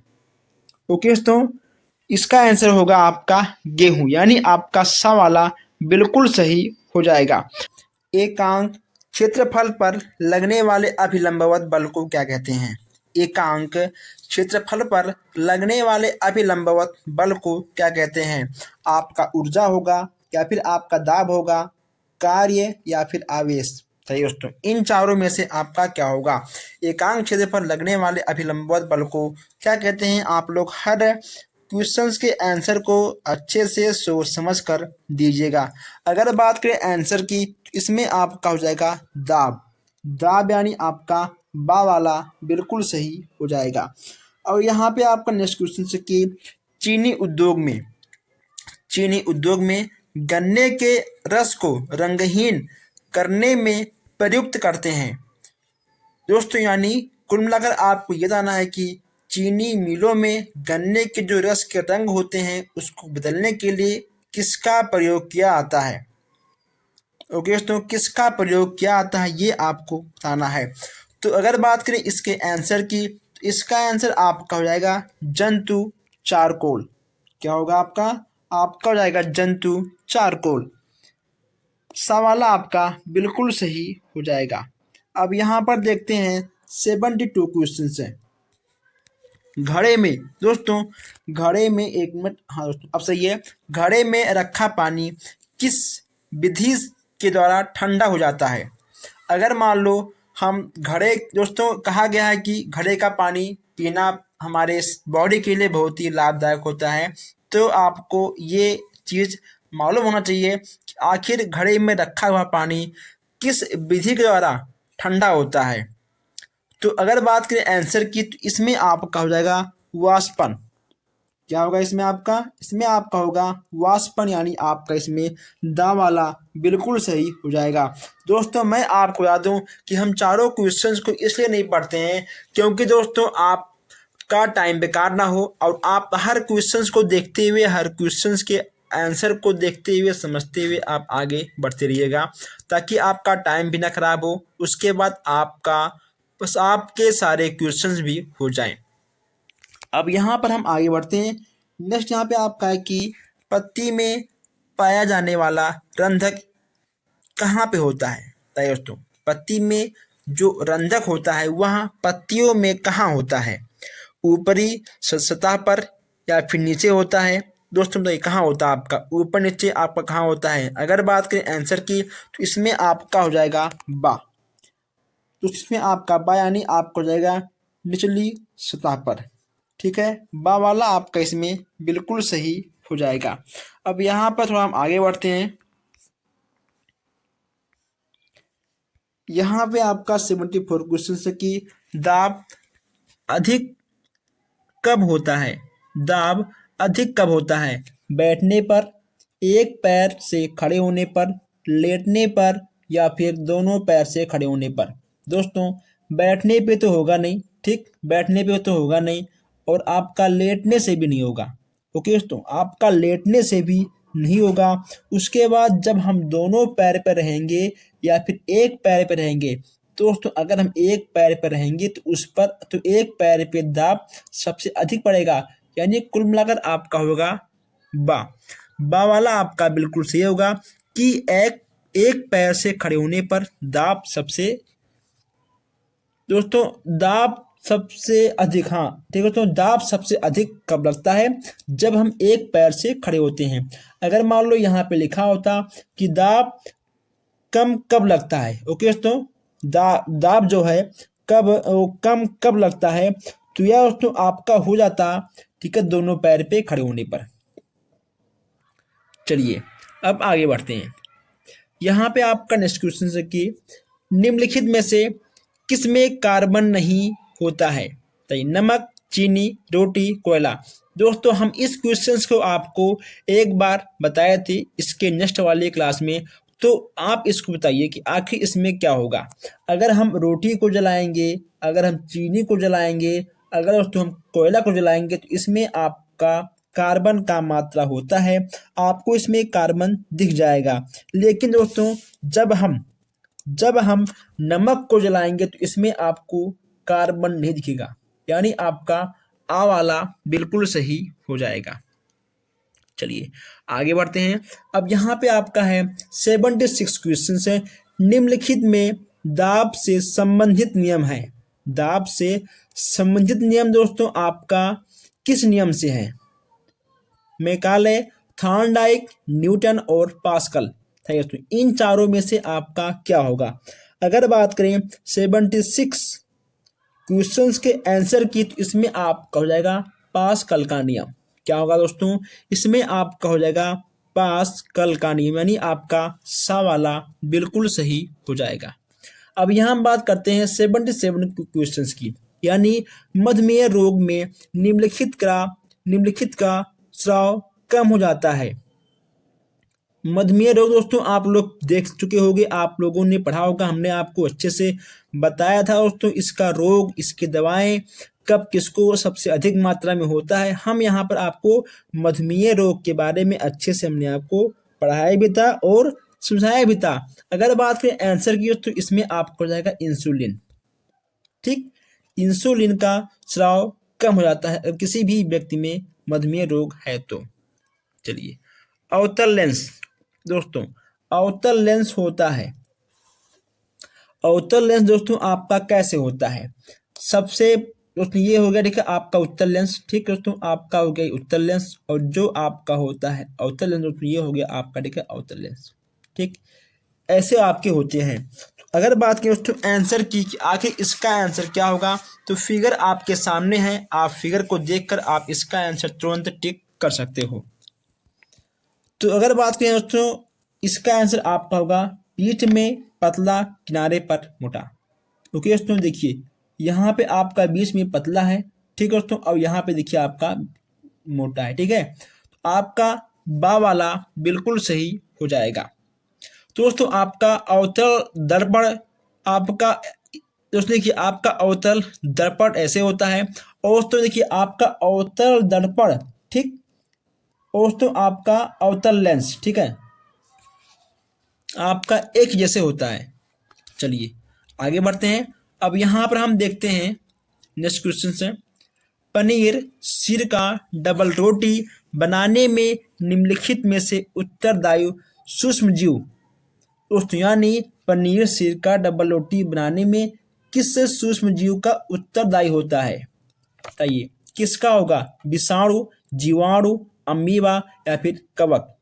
ओके दोस्तों, इसका आंसर होगा आपका गेहूं, यानी आपका सा वाला बिल्कुल सही हो जाएगा। एकांक क्षेत्रफल पर लगने वाले अभिलंबवत बल को क्या कहते हैं? एकांक क्षेत्रफल पर लगने वाले अभिलंबवत बल को क्या कहते हैं? आपका ऊर्जा होगा, या फिर आपका दाब होगा, कार्य, या फिर आवेश। सही दोस्तों, इन चारों में से आपका क्या होगा? एकांक क्षेत्र पर लगने वाले अभिलंबवत बल को क्या कहते हैं? आप लोग हर क्वेश्चंस के आंसर को अच्छे से सोच समझ कर दीजिएगा। अगर बात करें आंसर की, तो इसमें आपका हो जाएगा दाब। दाब यानी आपका बा वाला बिल्कुल सही हो जाएगा। और यहाँ पे आपका नेक्स्ट क्वेश्चन से कि चीनी उद्योग में गन्ने के रस को रंगहीन करने में प्रयुक्त करते हैं। दोस्तों, यानी कुल मिलाकर आपको ये जानना है कि चीनी मिलों में गन्ने के जो रस के रंग होते हैं उसको बदलने के लिए किसका प्रयोग किया आता है? ओके दोस्तों, किसका प्रयोग किया आता है ये आपको बताना है। तो अगर बात करें इसके आंसर की, तो इसका आंसर आपका हो जाएगा जंतु चारकोल। क्या होगा आपका? आपका हो जाएगा जंतु चारकोल। सवाल आपका बिल्कुल सही हो जाएगा। अब यहाँ पर देखते हैं 72 क्वेश्चन है घड़े में। दोस्तों, घड़े में एक मिनट, हाँ दोस्तों अब सही है। घड़े में रखा पानी किस विधि के द्वारा ठंडा हो जाता है? अगर मान लो हम घड़े, दोस्तों कहा गया है कि घड़े का पानी पीना हमारे बॉडी के लिए बहुत ही लाभदायक होता है। तो आपको ये चीज़ मालूम होना चाहिए कि आखिर घड़े में रखा हुआ पानी किस विधि के द्वारा ठंडा होता है। तो अगर बात करें आंसर की, तो इसमें आपका हो जाएगा वाष्पन। क्या होगा इसमें आपका? इसमें आपका होगा वाष्पन, यानी आपका इसमें दा वाला बिल्कुल सही हो जाएगा। दोस्तों, मैं आपको बता दूं कि हम चारों क्वेश्चंस को इसलिए नहीं पढ़ते हैं क्योंकि दोस्तों आपका टाइम बेकार ना हो, और आप हर क्वेश्चंस को देखते हुए, हर क्वेश्चंस के आंसर को देखते हुए, समझते हुए आप आगे बढ़ते रहिएगा, ताकि आपका टाइम भी ना खराब हो। उसके बाद आपके सारे क्वेश्चंस भी हो जाएं। अब यहाँ पर हम आगे बढ़ते हैं। नेक्स्ट यहाँ पे आपका है कि पत्ती में पाया जाने वाला रंध्रक कहाँ पे होता है? दोस्तों, पत्ती में जो रंध्रक होता है वह पत्तियों में कहाँ होता है? ऊपरी सतह पर या फिर नीचे होता है? दोस्तों बताइए कहाँ होता है आपका? ऊपर नीचे आपका कहाँ होता है? अगर बात करें आंसर की, तो इसमें आपका हो जाएगा बा। तो इसमें आपका बा यानी आपका हो जाएगा निचली सतह पर। ठीक है, बा वाला आपका इसमें बिल्कुल सही हो जाएगा। अब यहाँ पर थोड़ा हम आगे बढ़ते हैं। यहाँ पे आपका 74 क्वेश्चन से कि दाब अधिक कब होता है? दाब अधिक कब होता है? बैठने पर, एक पैर से खड़े होने पर, लेटने पर, या फिर दोनों पैर से खड़े होने पर? दोस्तों, बैठने पे तो होगा नहीं, ठीक, बैठने पे तो होगा नहीं, और आपका लेटने से भी नहीं होगा। ओके दोस्तों, आपका लेटने से भी नहीं होगा। उसके बाद जब हम दोनों पैर पर रहेंगे या फिर एक पैर पर रहेंगे, दोस्तों अगर हम एक पैर पर रहेंगे तो उस पर, तो एक पैर पे दाब सबसे अधिक पड़ेगा, यानी कुल मिलाकर आपका होगा बा। बा वाला आपका बिल्कुल सही होगा कि एक पैर से खड़े होने पर दाब सबसे, दोस्तों दाब सबसे अधिक, हाँ ठीक है, तो दाब सबसे अधिक कब लगता है? जब हम एक पैर से खड़े होते हैं। अगर मान लो यहाँ पे लिखा होता कि दाब कम कब लगता है, ओके दोस्तों, दाब जो है कम कब लगता है, तो यह दोस्तों आपका हो जाता, ठीक है, दोनों पैर पे खड़े होने पर। चलिए अब आगे बढ़ते हैं। यहाँ पे आपका नेक्स्ट क्वेश्चन है कि निम्नलिखित में से किसमें कार्बन नहीं होता है? तो नमक, चीनी, रोटी, कोयला। दोस्तों, हम इस क्वेश्चंस को आपको एक बार बताए थे इसके नेक्स्ट वाली क्लास में, तो आप इसको बताइए कि आखिर इसमें क्या होगा। अगर हम रोटी को जलाएंगे, अगर हम चीनी को जलाएंगे, अगर दोस्तों हम कोयला को जलाएंगे, तो इसमें आपका कार्बन का मात्रा होता है, आपको इसमें कार्बन दिख जाएगा। लेकिन दोस्तों जब हम नमक को जलाएंगे तो इसमें आपको कार्बन नहीं दिखेगा, यानी आपका आ वाला बिल्कुल सही हो जाएगा। चलिए आगे बढ़ते हैं। अब यहाँ पे आपका है 76 क्वेश्चन है। निम्नलिखित में दाब से संबंधित नियम है। दाब से संबंधित नियम दोस्तों आपका किस नियम से है? मैकाले, थॉर्नडाइक, न्यूटन और पास्कल। ठीक है दोस्तों, इन चारों में से आपका क्या होगा? अगर बात करें 76 क्वेश्चंस के आंसर की, तो इसमें आपका हो जाएगा पास्कल का नियम। क्या होगा दोस्तों? इसमें आपका हो जाएगा पास्कल का नियम, यानी आपका सा वाला बिल्कुल सही हो जाएगा। अब यहाँ हम बात करते हैं 77 क्वेश्चंस की, यानी मधुमेह रोग में निम्नलिखित का स्राव कम हो जाता है। मधुमेह रोग दोस्तों आप लोग देख चुके होंगे, आप लोगों ने पढ़ा होगा, हमने आपको अच्छे से बताया था दोस्तों इसका रोग, इसकी दवाएं, कब किसको सबसे अधिक मात्रा में होता है। हम यहाँ पर आपको मधुमेह रोग के बारे में अच्छे से हमने आपको पढ़ाया भी था और समझाया भी था। अगर बात करें आंसर की तो इसमें आपको हो जाएगा इंसुलिन। ठीक, इंसुलिन का स्राव कम हो जाता है किसी भी व्यक्ति में मधुमेह रोग है तो। चलिए अवतल लेंस दोस्तों, अवतल लेंस होता है। अवतल लेंस दोस्तों आपका कैसे होता है? सबसे दोस्तों ये हो गया ठीक है आपका उत्तल लेंस। ठीक है दोस्तों, आपका हो गया उत्तल लेंस, और जो आपका होता है अवतल लेंस दोस्तों ये हो गया आपका ठीक है अवतल लेंस। ठीक, ऐसे आपके होते हैं। तो अगर बात करें दोस्तों आंसर की कि आखिर इसका आंसर क्या होगा, तो फिगर आपके सामने है, आप फिगर को देखकर आप इसका आंसर तुरंत टिक कर सकते हो। तो अगर बात करें दोस्तों इसका आंसर आपका होगा पीठ में पतला, किनारे पर मोटा। ओके दोस्तों, देखिए यहाँ पे आपका बीच में पतला है, ठीक है दोस्तों, और यहाँ पे देखिए आपका मोटा है। ठीक है, तो आपका बा वाला बिल्कुल सही हो जाएगा। तो दोस्तों आपका अवतल दर्पण, आपका दोस्तों देखिए आपका अवतल दर्पण ऐसे होता है, और दोस्तों देखिए आपका अवतल दर्पण, ठीक, और दोस्तों आपका अवतल लेंस, ठीक है, आपका एक जैसे होता है। चलिए आगे बढ़ते हैं। अब यहाँ पर हम देखते हैं नेक्स्ट क्वेश्चन से, पनीर सिरका डबल रोटी बनाने में निम्नलिखित में से उत्तरदायी सूक्ष्म जीव दोस्तों, यानी पनीर सिरका डबल रोटी बनाने में किस सूक्ष्म जीव का उत्तरदायी होता है? बताइए किसका होगा? विषाणु, जीवाणु, अमीबा या फिर कवक।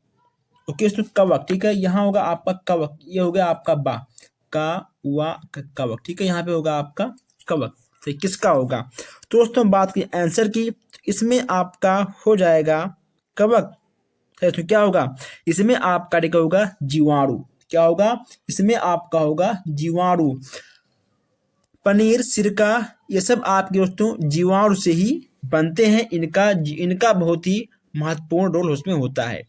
ओके दोस्तों कवक, ठीक है, यहाँ होगा आपका कवक, ये हो गया आपका बा का वा कवक। ठीक है, यहाँ पे होगा आपका कवक। तो किसका होगा? तो दोस्तों बात की आंसर की, इसमें आपका हो जाएगा कवक। तो क्या होगा? इसमें आपका क्या होगा? जीवाणु। क्या होगा? इसमें आपका होगा जीवाणु। पनीर सिरका ये सब आपके दोस्तों जीवाणु से ही बनते हैं, इनका बहुत ही महत्वपूर्ण रोल उसमें होता है।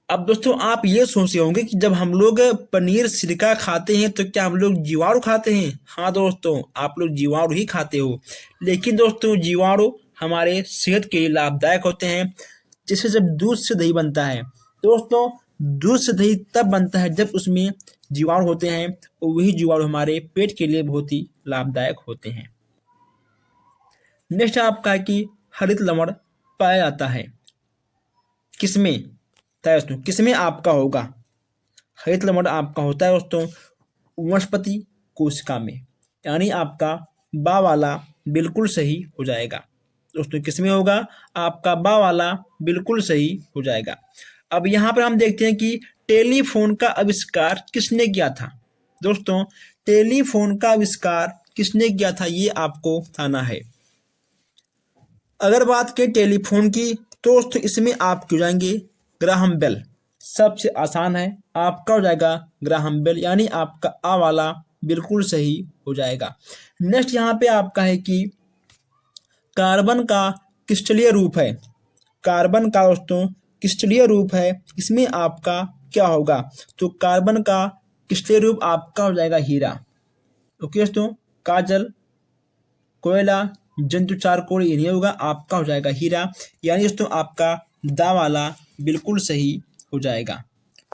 अब दोस्तों आप ये सोच रहे होंगे कि जब हम लोग पनीर सिरका खाते हैं तो क्या हम लोग जीवाणु खाते हैं? हाँ दोस्तों, आप लोग जीवाणु ही खाते हो, लेकिन दोस्तों जीवाणु हमारे सेहत के लिए लाभदायक होते हैं। जैसे जब दूध से दही बनता है दोस्तों, दूध से दही तब बनता है जब उसमें जीवाणु होते हैं, और वही जीवाणु हमारे पेट के लिए बहुत ही लाभदायक होते हैं। नेक्स्ट आपका है कि हरित लवण पाया जाता है किसमें? दोस्तों किसमें आपका होगा? हरित लवण आपका होता है दोस्तों वनस्पति कोशिका में, यानी आपका बा वाला बिल्कुल सही हो जाएगा। दोस्तों किसमें होगा? आपका बा वाला बिल्कुल सही हो जाएगा। अब यहाँ पर हम देखते हैं कि टेलीफोन का आविष्कार किसने किया था? दोस्तों टेलीफोन का आविष्कार किसने किया था ये आपको बताना है। अगर बात करें टेलीफोन की तो दोस्तों इसमें आप क्यों जाएंगे? ग्राहम बेल सबसे आसान है, आपका हो जाएगा ग्राहम बेल, यानी आपका आ वाला बिल्कुल सही हो जाएगा। नेक्स्ट यहाँ पे आपका है कि कार्बन का क्रिस्टलीय रूप है। कार्बन का दोस्तों क्रिस्टलीय रूप है, इसमें आपका क्या होगा? तो कार्बन का क्रिस्टलीय रूप आपका हो जाएगा हीरा। ओके दोस्तों, काजल, कोयला, जंतु चारकोल ये नहीं होगा, आपका हो जाएगा हीरा, यानी दोस्तों आपका दा वाला बिल्कुल सही हो जाएगा।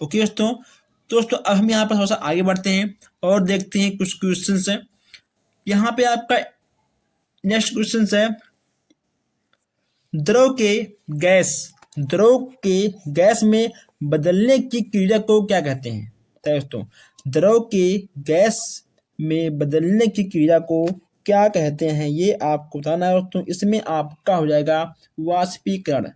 ओके दोस्तों अब हम यहाँ पर थोड़ा सा आगे बढ़ते हैं और देखते हैं कुछ क्वेश्चन है। यहाँ पे आपका नेक्स्ट क्वेश्चन है, द्रव के गैस द्रव के गैस में बदलने की क्रिया को क्या कहते हैं? तो दोस्तों द्रव के गैस में बदलने की क्रिया को क्या कहते हैं, ये आपको बताना है दोस्तों। इसमें आपका हो जाएगा वाष्पीकरण।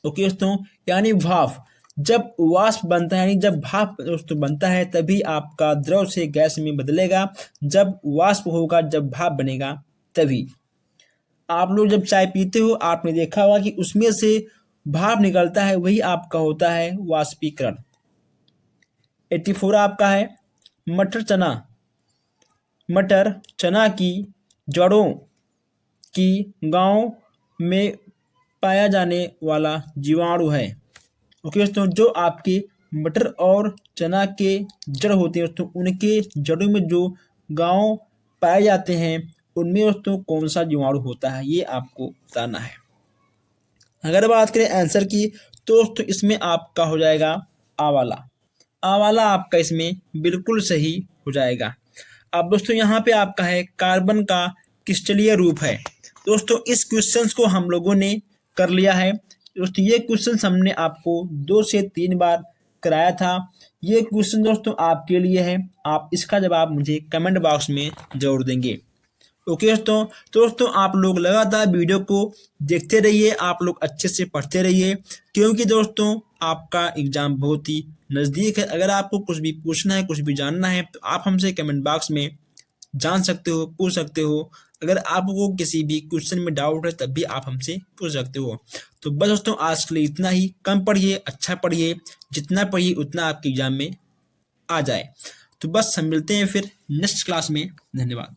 ओके दोस्तों, यानी भाप। जब वाष्प बनता है यानी जब भाप दोस्तों बनता है तभी आपका द्रव से गैस में बदलेगा। जब वाष्प होगा, जब भाप बनेगा तभी। आप लोग जब चाय पीते हो आपने देखा होगा कि उसमें से भाप निकलता है, वही आपका होता है वाष्पीकरण। 84 आपका है मटर चना। मटर चना की जड़ों की गांव में पाया जाने वाला जीवाणु है। ओके दोस्तों, जो आपके मटर और चना के जड़ होते हैं दोस्तों, उनके जड़ों में जो गांव पाए जाते हैं उनमें दोस्तों कौन सा जीवाणु होता है, ये आपको बताना है। अगर बात करें आंसर की तो दोस्तों इसमें आपका हो जाएगा आंवला। आंवला आपका इसमें बिल्कुल सही हो जाएगा। अब दोस्तों यहाँ पे आपका है कार्बन का क्रिस्टलीय रूप है। दोस्तों इस क्वेश्चंस को हम लोगों ने कर लिया है। दोस्तों ये क्वेश्चंस हमने आपको 2 से 3 बार कराया था। ये क्वेश्चन दोस्तों आपके लिए है, आप इसका जवाब मुझे कमेंट बॉक्स में जरूर देंगे। ओके दोस्तों, तो दोस्तों आप लोग लगातार वीडियो को देखते रहिए, आप लोग अच्छे से पढ़ते रहिए, क्योंकि दोस्तों आपका एग्जाम बहुत ही नज़दीक है। अगर आपको कुछ भी पूछना है, कुछ भी जानना है तो आप हमसे कमेंट बॉक्स में जान सकते हो, पूछ सकते हो। अगर आपको किसी भी क्वेश्चन में डाउट है तब भी आप हमसे पूछ सकते हो। तो बस दोस्तों आज के लिए इतना ही। कम पढ़िए, अच्छा पढ़िए, जितना पढ़िए उतना आपके एग्जाम में आ जाए। तो बस हम मिलते हैं फिर नेक्स्ट क्लास में। धन्यवाद।